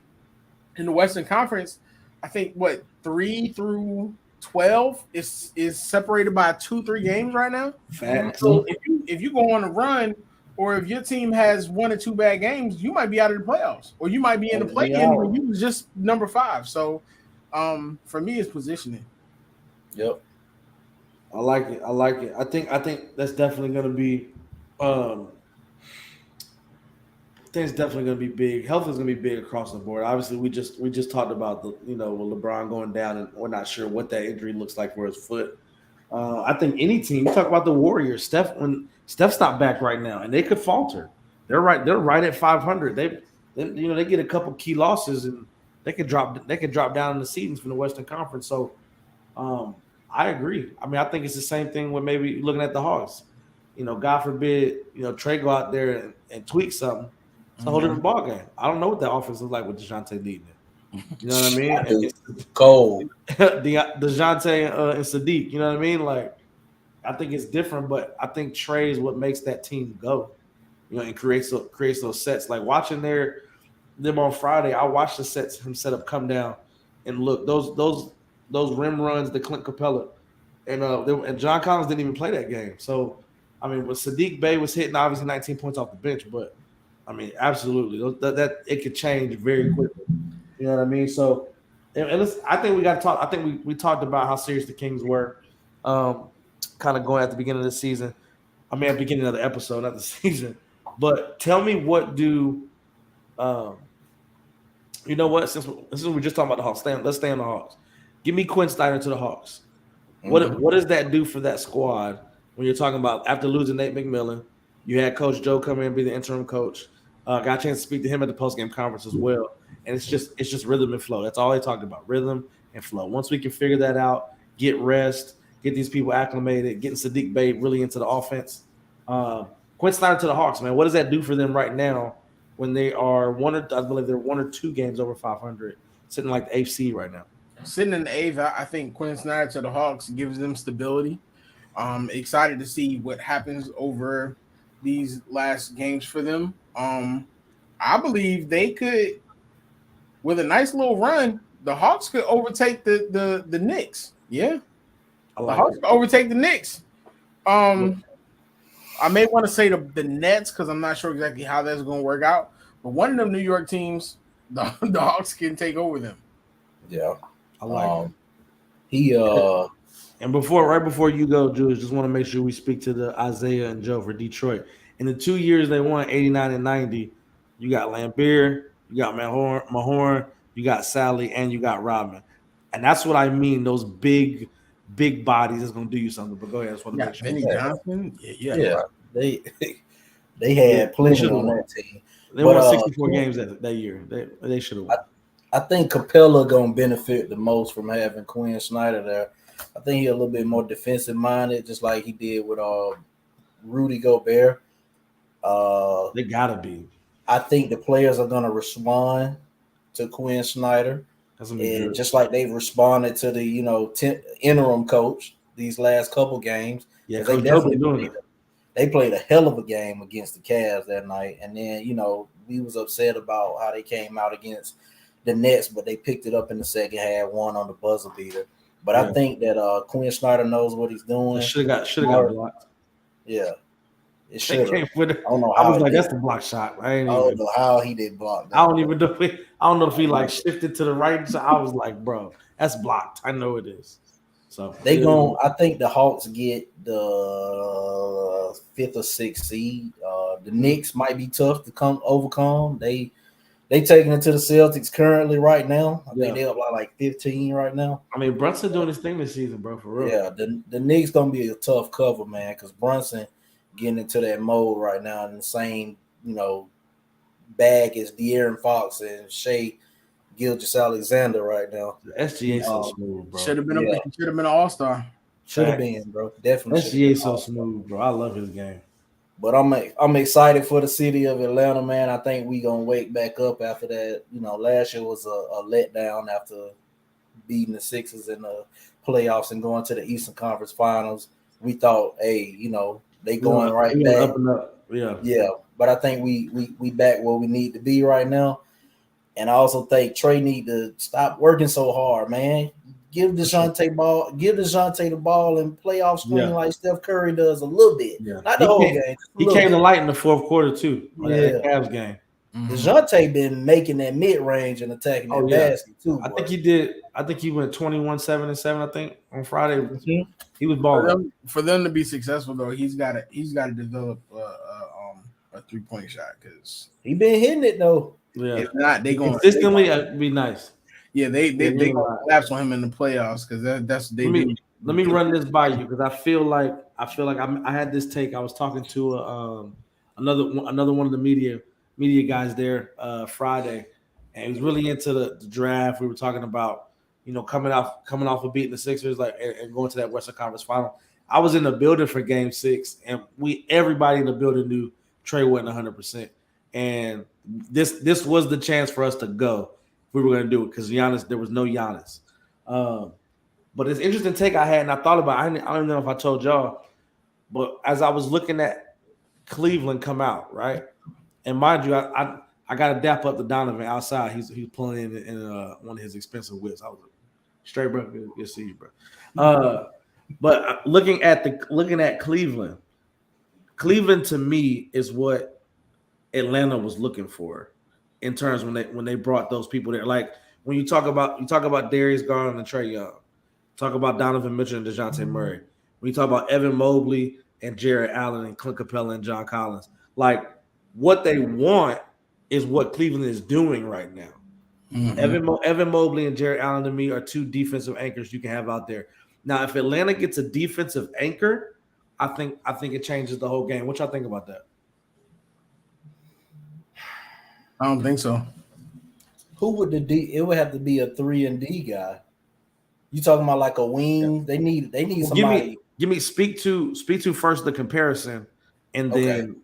in the Western Conference, I think 3 through 12 is separated by 2-3 games right now. Facts. So if you go on a run, or if your team has 1 or 2 bad games, you might be out of the playoffs, or you might be in the play-in when you was just number 5. So for me, it's positioning. Yep. I like it. I think that's definitely going to be. I think it's definitely going to be big. Health is going to be big across the board. Obviously, we just talked about with LeBron going down, and we're not sure what that injury looks like for his foot. I think any team. You talk about the Warriors. When Steph's not back right now, and they could falter. They're right at 500. They get a couple key losses, and they could drop down in the seedings from the Western Conference. So, I agree. I mean, I think it's the same thing with maybe looking at the Hawks. God forbid, Trey go out there and tweak something. It's a whole different ball game. I don't know what that offense looks like with DeJounte leading it. You know what I mean? Cold. DeJounte and Sadiq. You know what I mean? Like, I think it's different, but I think Trey is what makes that team go. And creates those sets. Like watching them on Friday, I watched him set up, come down, and look those rim runs to Clint Capella, and John Collins didn't even play that game. So, I mean, when Sadiq Bey was hitting obviously 19 points off the bench, but I mean, absolutely that it could change very quickly. You know what I mean? So, and I think we got to talk. I think we talked about how serious the Kings were. kind of going at the beginning of the season. I mean, at the beginning of the episode, not the season. But tell me, what do you know what? Since we're just talking about the Hawks, let's stay on the Hawks. Give me Quinn Snyder to the Hawks. What does that do for that squad when you're talking about after losing Nate McMillan? You had Coach Joe come in and be the interim coach. Got a chance to speak to him at the postgame conference as well. And it's just rhythm and flow. That's all they talked about, rhythm and flow. Once we can figure that out, get rest, get these people acclimated, getting Sadiq Bey really into the offense. Quinn Snyder to the Hawks, man. What does that do for them right now when they are I believe they're 1 or 2 games over 500, sitting like the AFC right now? Sitting in the eighth, I think Quinn Snyder to the Hawks gives them stability. Excited to see what happens over these last games for them. I believe they could, with a nice little run, the Hawks could overtake the Knicks. Yeah, the Hawks could overtake the Knicks. I may want to say the Nets because I'm not sure exactly how that's going to work out. But one of them New York teams, the Hawks can take over them. Yeah, I like it. He And right before you go, Julius, just want to make sure we speak to the Isaiah and Joe for Detroit. In the 2 years they won 89 and 90, you got Lambeer, you got Mahorn, you got Sally, and you got Rodman. And that's what I mean, those big bodies is going to do you something. But go ahead. I just want to make sure. Vinny Johnson? Yeah. They had plenty on that team. They won 64 games that year. They should have won. I think Capella going to benefit the most from having Quinn Snyder there. I think he's a little bit more defensive minded, just like he did with Rudy Gobert. They gotta be. I think the players are gonna respond to Quinn Snyder, and just like they've responded to the interim coach these last couple games. Yeah, they played a hell of a game against the Cavs that night, and then we was upset about how they came out against the Nets, but they picked it up in the second half, won on the buzzer beater. But I think that Quinn Snyder knows what he's doing. Should have got blocked. Yeah, it should have. I don't know. I was like, that's the block shot. I don't know how he did block that. I don't even know. I don't know if he like shifted to the right. So I was like, bro, that's blocked. I know it is. So I think the Hawks get the 5th or 6th seed. The Knicks might be tough to overcome. They taking it to the Celtics currently right now. I think they're up like 15 right now. I mean, Brunson doing his thing this season, bro, for real. Yeah, the Knicks gonna be a tough cover, man, because Brunson getting into that mode right now in the same bag as De'Aaron Fox and Shai Gilgeous-Alexander right now. The SGA so smooth, bro. Should have been an all-star. Should have been, bro. Definitely. SGA so smooth, bro. I love his game. But I'm excited for the city of Atlanta, man. I think we gonna wake back up after that. Last year was a letdown after beating the Sixers in the playoffs and going to the Eastern Conference Finals. We thought, hey, they going right back. Up and up. Yeah. But I think we back where we need to be right now. And I also think Trey need to stop working so hard, man. Give DeJounte the ball and playoff screen like Steph Curry does a little bit. Yeah. Not the whole game. He came to light in the fourth quarter too. Yeah. Cavs game. DeJounte been making that mid-range and attacking that basket too. I think he did. I think he went 21, 7 and 7. I think on Friday he was balling. For them to be successful though, he's got to develop a 3-point shot because he been hitting it though. Yeah. If not, they going consistently. It'd be nice. Yeah, they gonna collapse on him in the playoffs because that's they. Let me run this by you because I feel like I had this take. I was talking to another one of the media guys there Friday, and he was really into the draft. We were talking about coming off of beating the Sixers and going to that Western Conference Final. I was in the building for Game 6, and everybody in the building knew Trey wasn't 100%, and this was the chance for us to go. We were going to do it because Giannis, there was no Giannis. But it's interesting take I had, and I thought about it. I don't know if I told y'all, but as I was looking at Cleveland come out, right? And mind you, I got to dap up the Donovan outside. He's pulling in one of his expensive whips. I was like, straight, bro. Good to see you, bro. But looking at Cleveland to me is what Atlanta was looking for. In terms when they brought those people there, like when you talk about Darius Garland and Trae Young, talk about Donovan Mitchell and DeJounte Murray. when you talk about Evan Mobley and Jared Allen and Clint Capella and John Collins. Like what they want is what Cleveland is doing right now. Evan Mobley and Jared Allen to me are two defensive anchors you can have out there. Now, if Atlanta gets a defensive anchor, I think it changes the whole game. What y'all think about that? I don't think so. Who would the D? It would have to be a 3-and-D guy. You talking about like a wing? Yeah. They need somebody. Give me speak to first the comparison, and then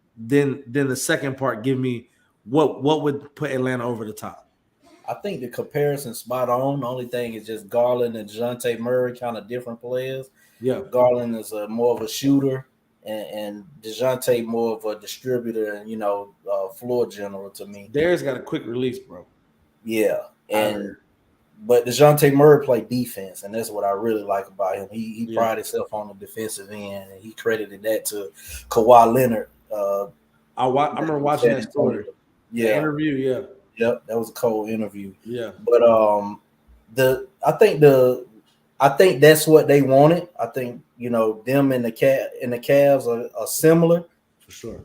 the second part. Give me what would put Atlanta over the top. I think the comparison spot on. The only thing is just Garland and DeJounte Murray, kind of different players. Yeah, Garland is more of a shooter, and DeJounte more of a distributor and floor general to me. Darius got a quick release, bro. Yeah, but DeJounte Murray played defense, and that's what I really like about him. He prided himself on the defensive end, and he credited that to Kawhi Leonard. I remember watching that story. Yeah, the interview. Yeah. Yep, that was a cold interview. Yeah, but I think that's what they wanted. I think them and the Cavs are similar for sure,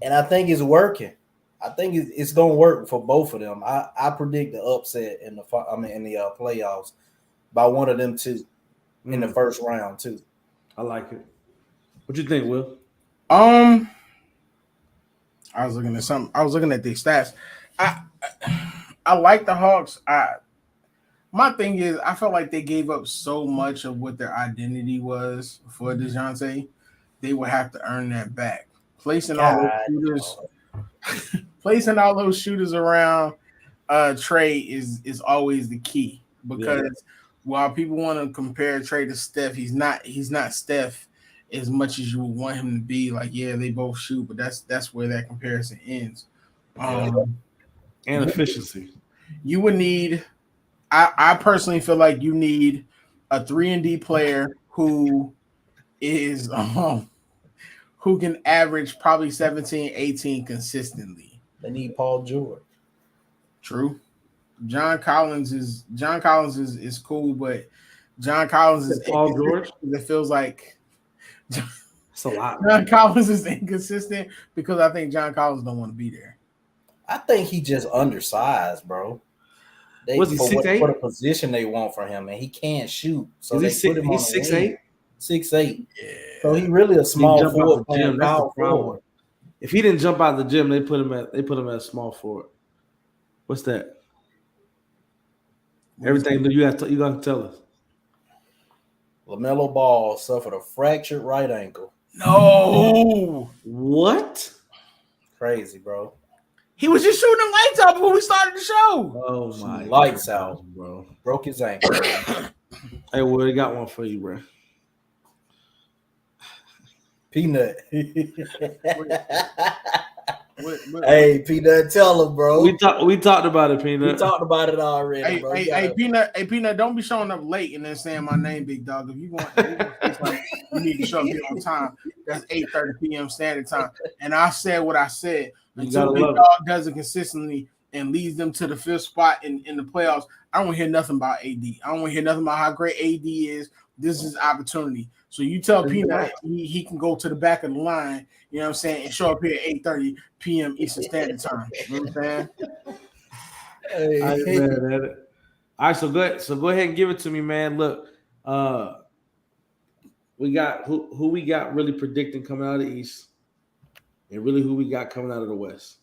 and I think it's working. I think it's going to work for both of them. I predict the upset in the playoffs by one of them two in the first round too. I like it. What you think, Will? I was looking at something. I was looking at these stats. I like the Hawks. My thing is, I felt like they gave up so much of what their identity was for DeJounte. They would have to earn that back. Placing all those shooters around Trey is always the key, because while people want to compare Trey to Steph, he's not Steph as much as you would want him to be. Like, yeah, they both shoot, but that's where that comparison ends. And efficiency. You would need. I personally feel like you need a 3-and-D player who is who can average probably 17, 18 consistently. They need Paul George. True. John Collins is cool, but John Collins is Paul George. It feels like it's a lot. John Collins is inconsistent because I think John Collins don't want to be there. I think he just undersized, bro. Was he 6'8"? For the position they want for him, and he can't shoot. So he's 6'8"? 6'8". Yeah. So he really a small forward. Forward. If he didn't jump out of the gym, they put him at small forward. What's that? Everything that you gonna tell us. LaMelo Ball suffered a fractured right ankle. No. What? Crazy, bro. He was just shooting the lights out before we started the show. Oh my! Lights out, bro. Broke his ankle. Hey, well, I got one for you, bro. Peanut. Hey, Peanut, tell him, bro. We talked about it, Peanut. We talked about it already, bro. Hey, Peanut, don't be showing up late and then saying my name, big dog. If you want, you need to show up here on time. That's 8:30 p.m. standard time. And I said what I said. Until Big Dog does it consistently and leads them to the 5th spot in the playoffs, I don't want to hear nothing about AD. I don't want to hear nothing about how great AD is. This is opportunity. So you tell Peanut he can go to the back of the line, you know what I'm saying, and show up here at 8:30 p.m. Eastern Standard Time. You know what I'm saying? All right, so go ahead and give it to me, man. Look, we got who we got really predicting coming out of the East, and really who we got coming out of the West.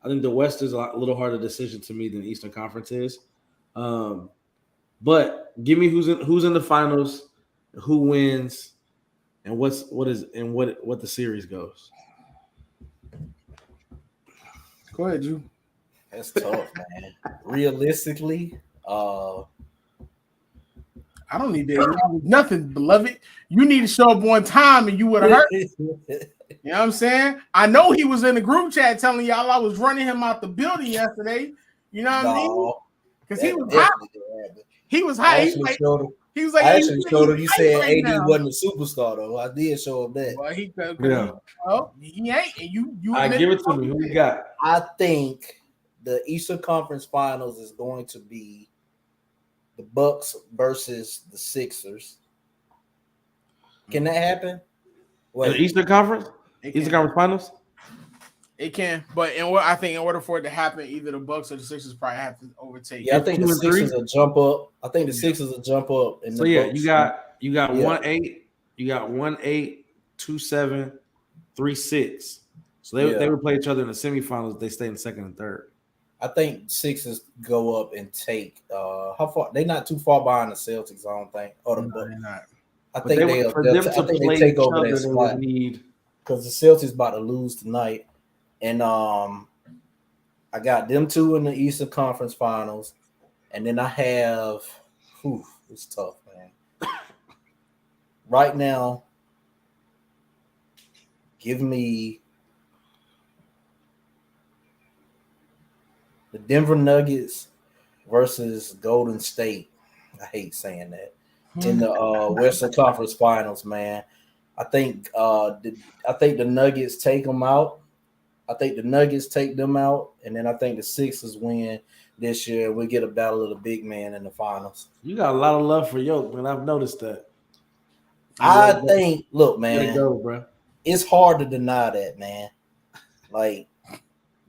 I think the West is a little harder decision to me than the Eastern Conference is. But give me who's in the finals, who wins, and what the series goes. Go ahead, Drew. That's tough, man. Realistically, I don't need that. Nothing, beloved. You need to show up on time, and you would have hurt. You know what I'm saying? I know he was in the group chat telling y'all I was running him out the building yesterday. You know what I mean? Because he was hot. He was hot. He was like, I actually showed him. You said AD wasn't a superstar, though. I did show him that. Well, he ain't. And you I give it to me. Who we got? I think the Eastern Conference Finals is going to be the Bucks versus the Sixers. Can that happen? In Wait, the Eastern Conference? It Eastern can. Conference Finals? It can, but I think in order for it to happen, either the Bucks or the Sixers probably have to overtake. yeah, I think 2 the and 3? Sixers will jump up. I think the Sixers will jump up. And So the yeah, Bucks, you got Yeah. 1-8, you got 1-8, 2-7, 3-6. So they Yeah. would play each other in the semifinals. They stay in second and third. I think Sixers go up and take. How far? They're not too far behind the Celtics, I don't think. Or the No, Bucks. they're not. I But think they they'll. would, for they'll them t- to I think play they take each over other, that they would spot need. because the Celtics about to lose tonight, and I got them two in the Eastern Conference Finals, and then I have. It's tough, man. Right now, give me the Denver Nuggets versus Golden State. I hate saying that. In the Western Conference Finals, man. I think the Nuggets take them out. I think the Nuggets take them out, and then I think the Sixers win this year. We get a battle of the big man in the finals. You got a lot of love for Yoke, man. I've noticed that. I think, look, Let it man, go, bro. it's hard to deny that, man. Like,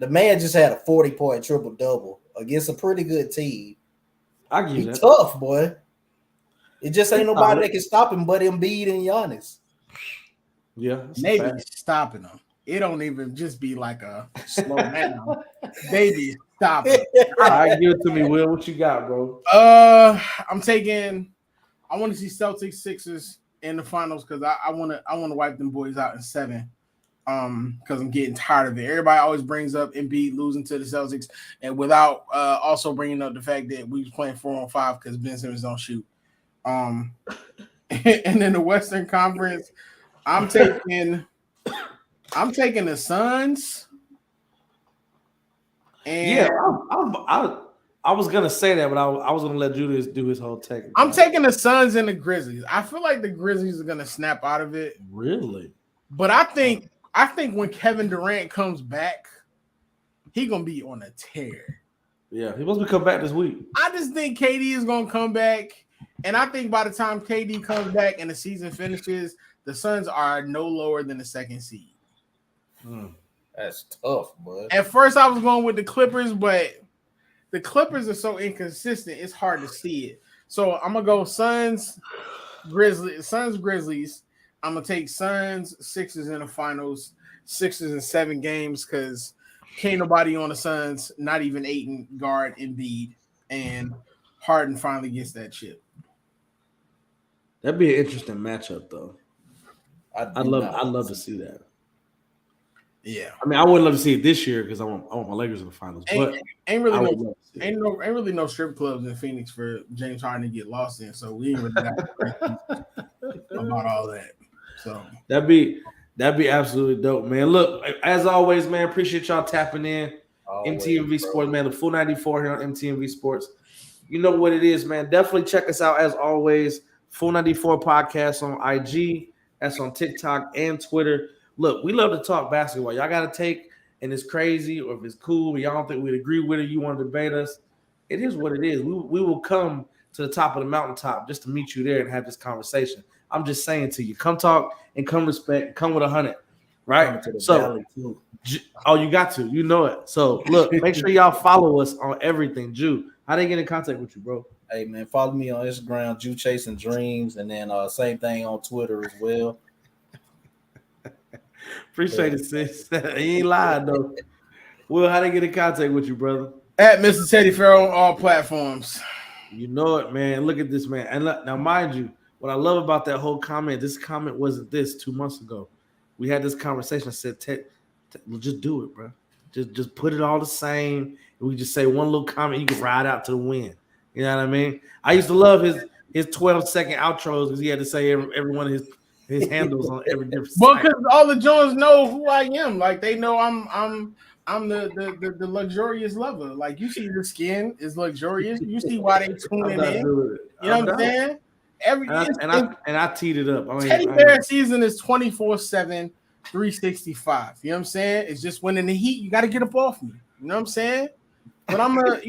the man just had a 40-point triple-double against a pretty good team. I give you He that. tough, boy. It just ain't He's nobody solid. that can stop him but Embiid and Giannis. Yeah, that's a Maybe fact. stopping them. It don't even just be like a slow down. Baby, stop it. All right, give it to me, Will. What you got, bro? I'm taking. I want to see Celtics Sixers in the finals because I want to wipe them boys out in 7. Because I'm getting tired of it. Everybody always brings up Embiid losing to the Celtics, and without also bringing up the fact that we was playing 4-on-5 because Ben Simmons don't shoot. And then the Western Conference, I'm taking the Suns. And Yeah, I was gonna say that, but I was gonna let Julius do his whole take. I'm taking the Suns and the Grizzlies. I feel like the Grizzlies are gonna snap out of it, Really? but I think when Kevin Durant comes back, he gonna be on a tear. Yeah, he supposed to come back this week. I just think KD is gonna come back, and I think by the time KD comes back and the season finishes, the Suns are no lower than the 2nd seed. That's tough, boy. At first, I was going with the Clippers, but the Clippers are so inconsistent; it's hard to see it. So I'm gonna go Suns, Grizzlies. I'm gonna take Suns, Sixers in the finals, Sixers in 7 games because can't nobody on the Suns, not even Ayton, guard Embiid, and Harden finally gets that chip. That'd be an interesting matchup, though. I'd love to see. see that. Yeah, I mean, I wouldn't love to see it this year because I want my Lakers in the finals. But ain't really I would no love to see it. ain't really no strip clubs in Phoenix for James Harden to get lost in, so we ain't really got about all that. So That'd be absolutely dope, man. Look, as always, man, appreciate y'all tapping in. MTMV Sports, man, the full 94 here on MTMV Sports. You know what it is, man. Definitely check us out as always. Full 94 podcast on IG. That's on TikTok and Twitter. Look, we love to talk basketball. Y'all got to take, and it's crazy, or if it's cool, y'all don't think we'd agree with it, you want to debate us. It is what it is. We will come to the top of the mountaintop just to meet you there and have this conversation. I'm just saying to you, come talk and come respect, come with 100, right? So, you got to, you know it. So, look, make sure y'all follow us on everything. Ju, how they get in contact with you, bro? Hey, man, follow me on Instagram, Ju Chasing Dreams, and then same thing on Twitter as well. Appreciate it, sis. He ain't lying, though. Will, how they get in contact with you, brother? at Mr. Teddy Farrell on all platforms. You know it, man. Look at this, man. And look, now, mind you, what I love about that whole comment, this comment wasn't this 2 months ago. We had this conversation. I said, Ted, just do it, bro. Just put it all the same. And we just say one little comment, you can ride out to the win. You know what I mean? I used to love his 12-second outros because he had to say every one of his handles on every different. Well, because all the Jones know who I am. Like they know I'm the luxurious lover. Like you see the skin is luxurious. You see why they tuning in. You know what I'm saying? I teed it up. Teddy Bear season is 24/7, 365. You know what I'm saying? It's just when in the heat, you got to get up off me. You know what I'm saying? But I'm here.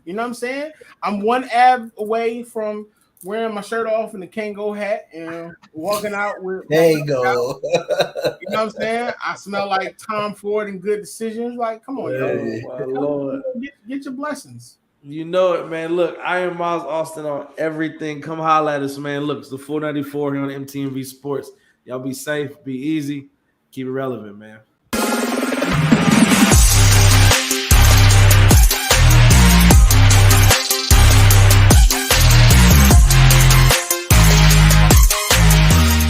You know what I'm saying? I'm one ab away from wearing my shirt off and the Kango hat and walking out with. There you go. You know what I'm saying? I smell like Tom Ford and Good Decisions. Like, come on, Oh, my Lord. Get your blessings. You know it, man. Look, I am Miles Austin on everything. Come holler at us, man. Look, it's the 494 here on MTMV Sports. Y'all be safe, be easy, keep it relevant, man.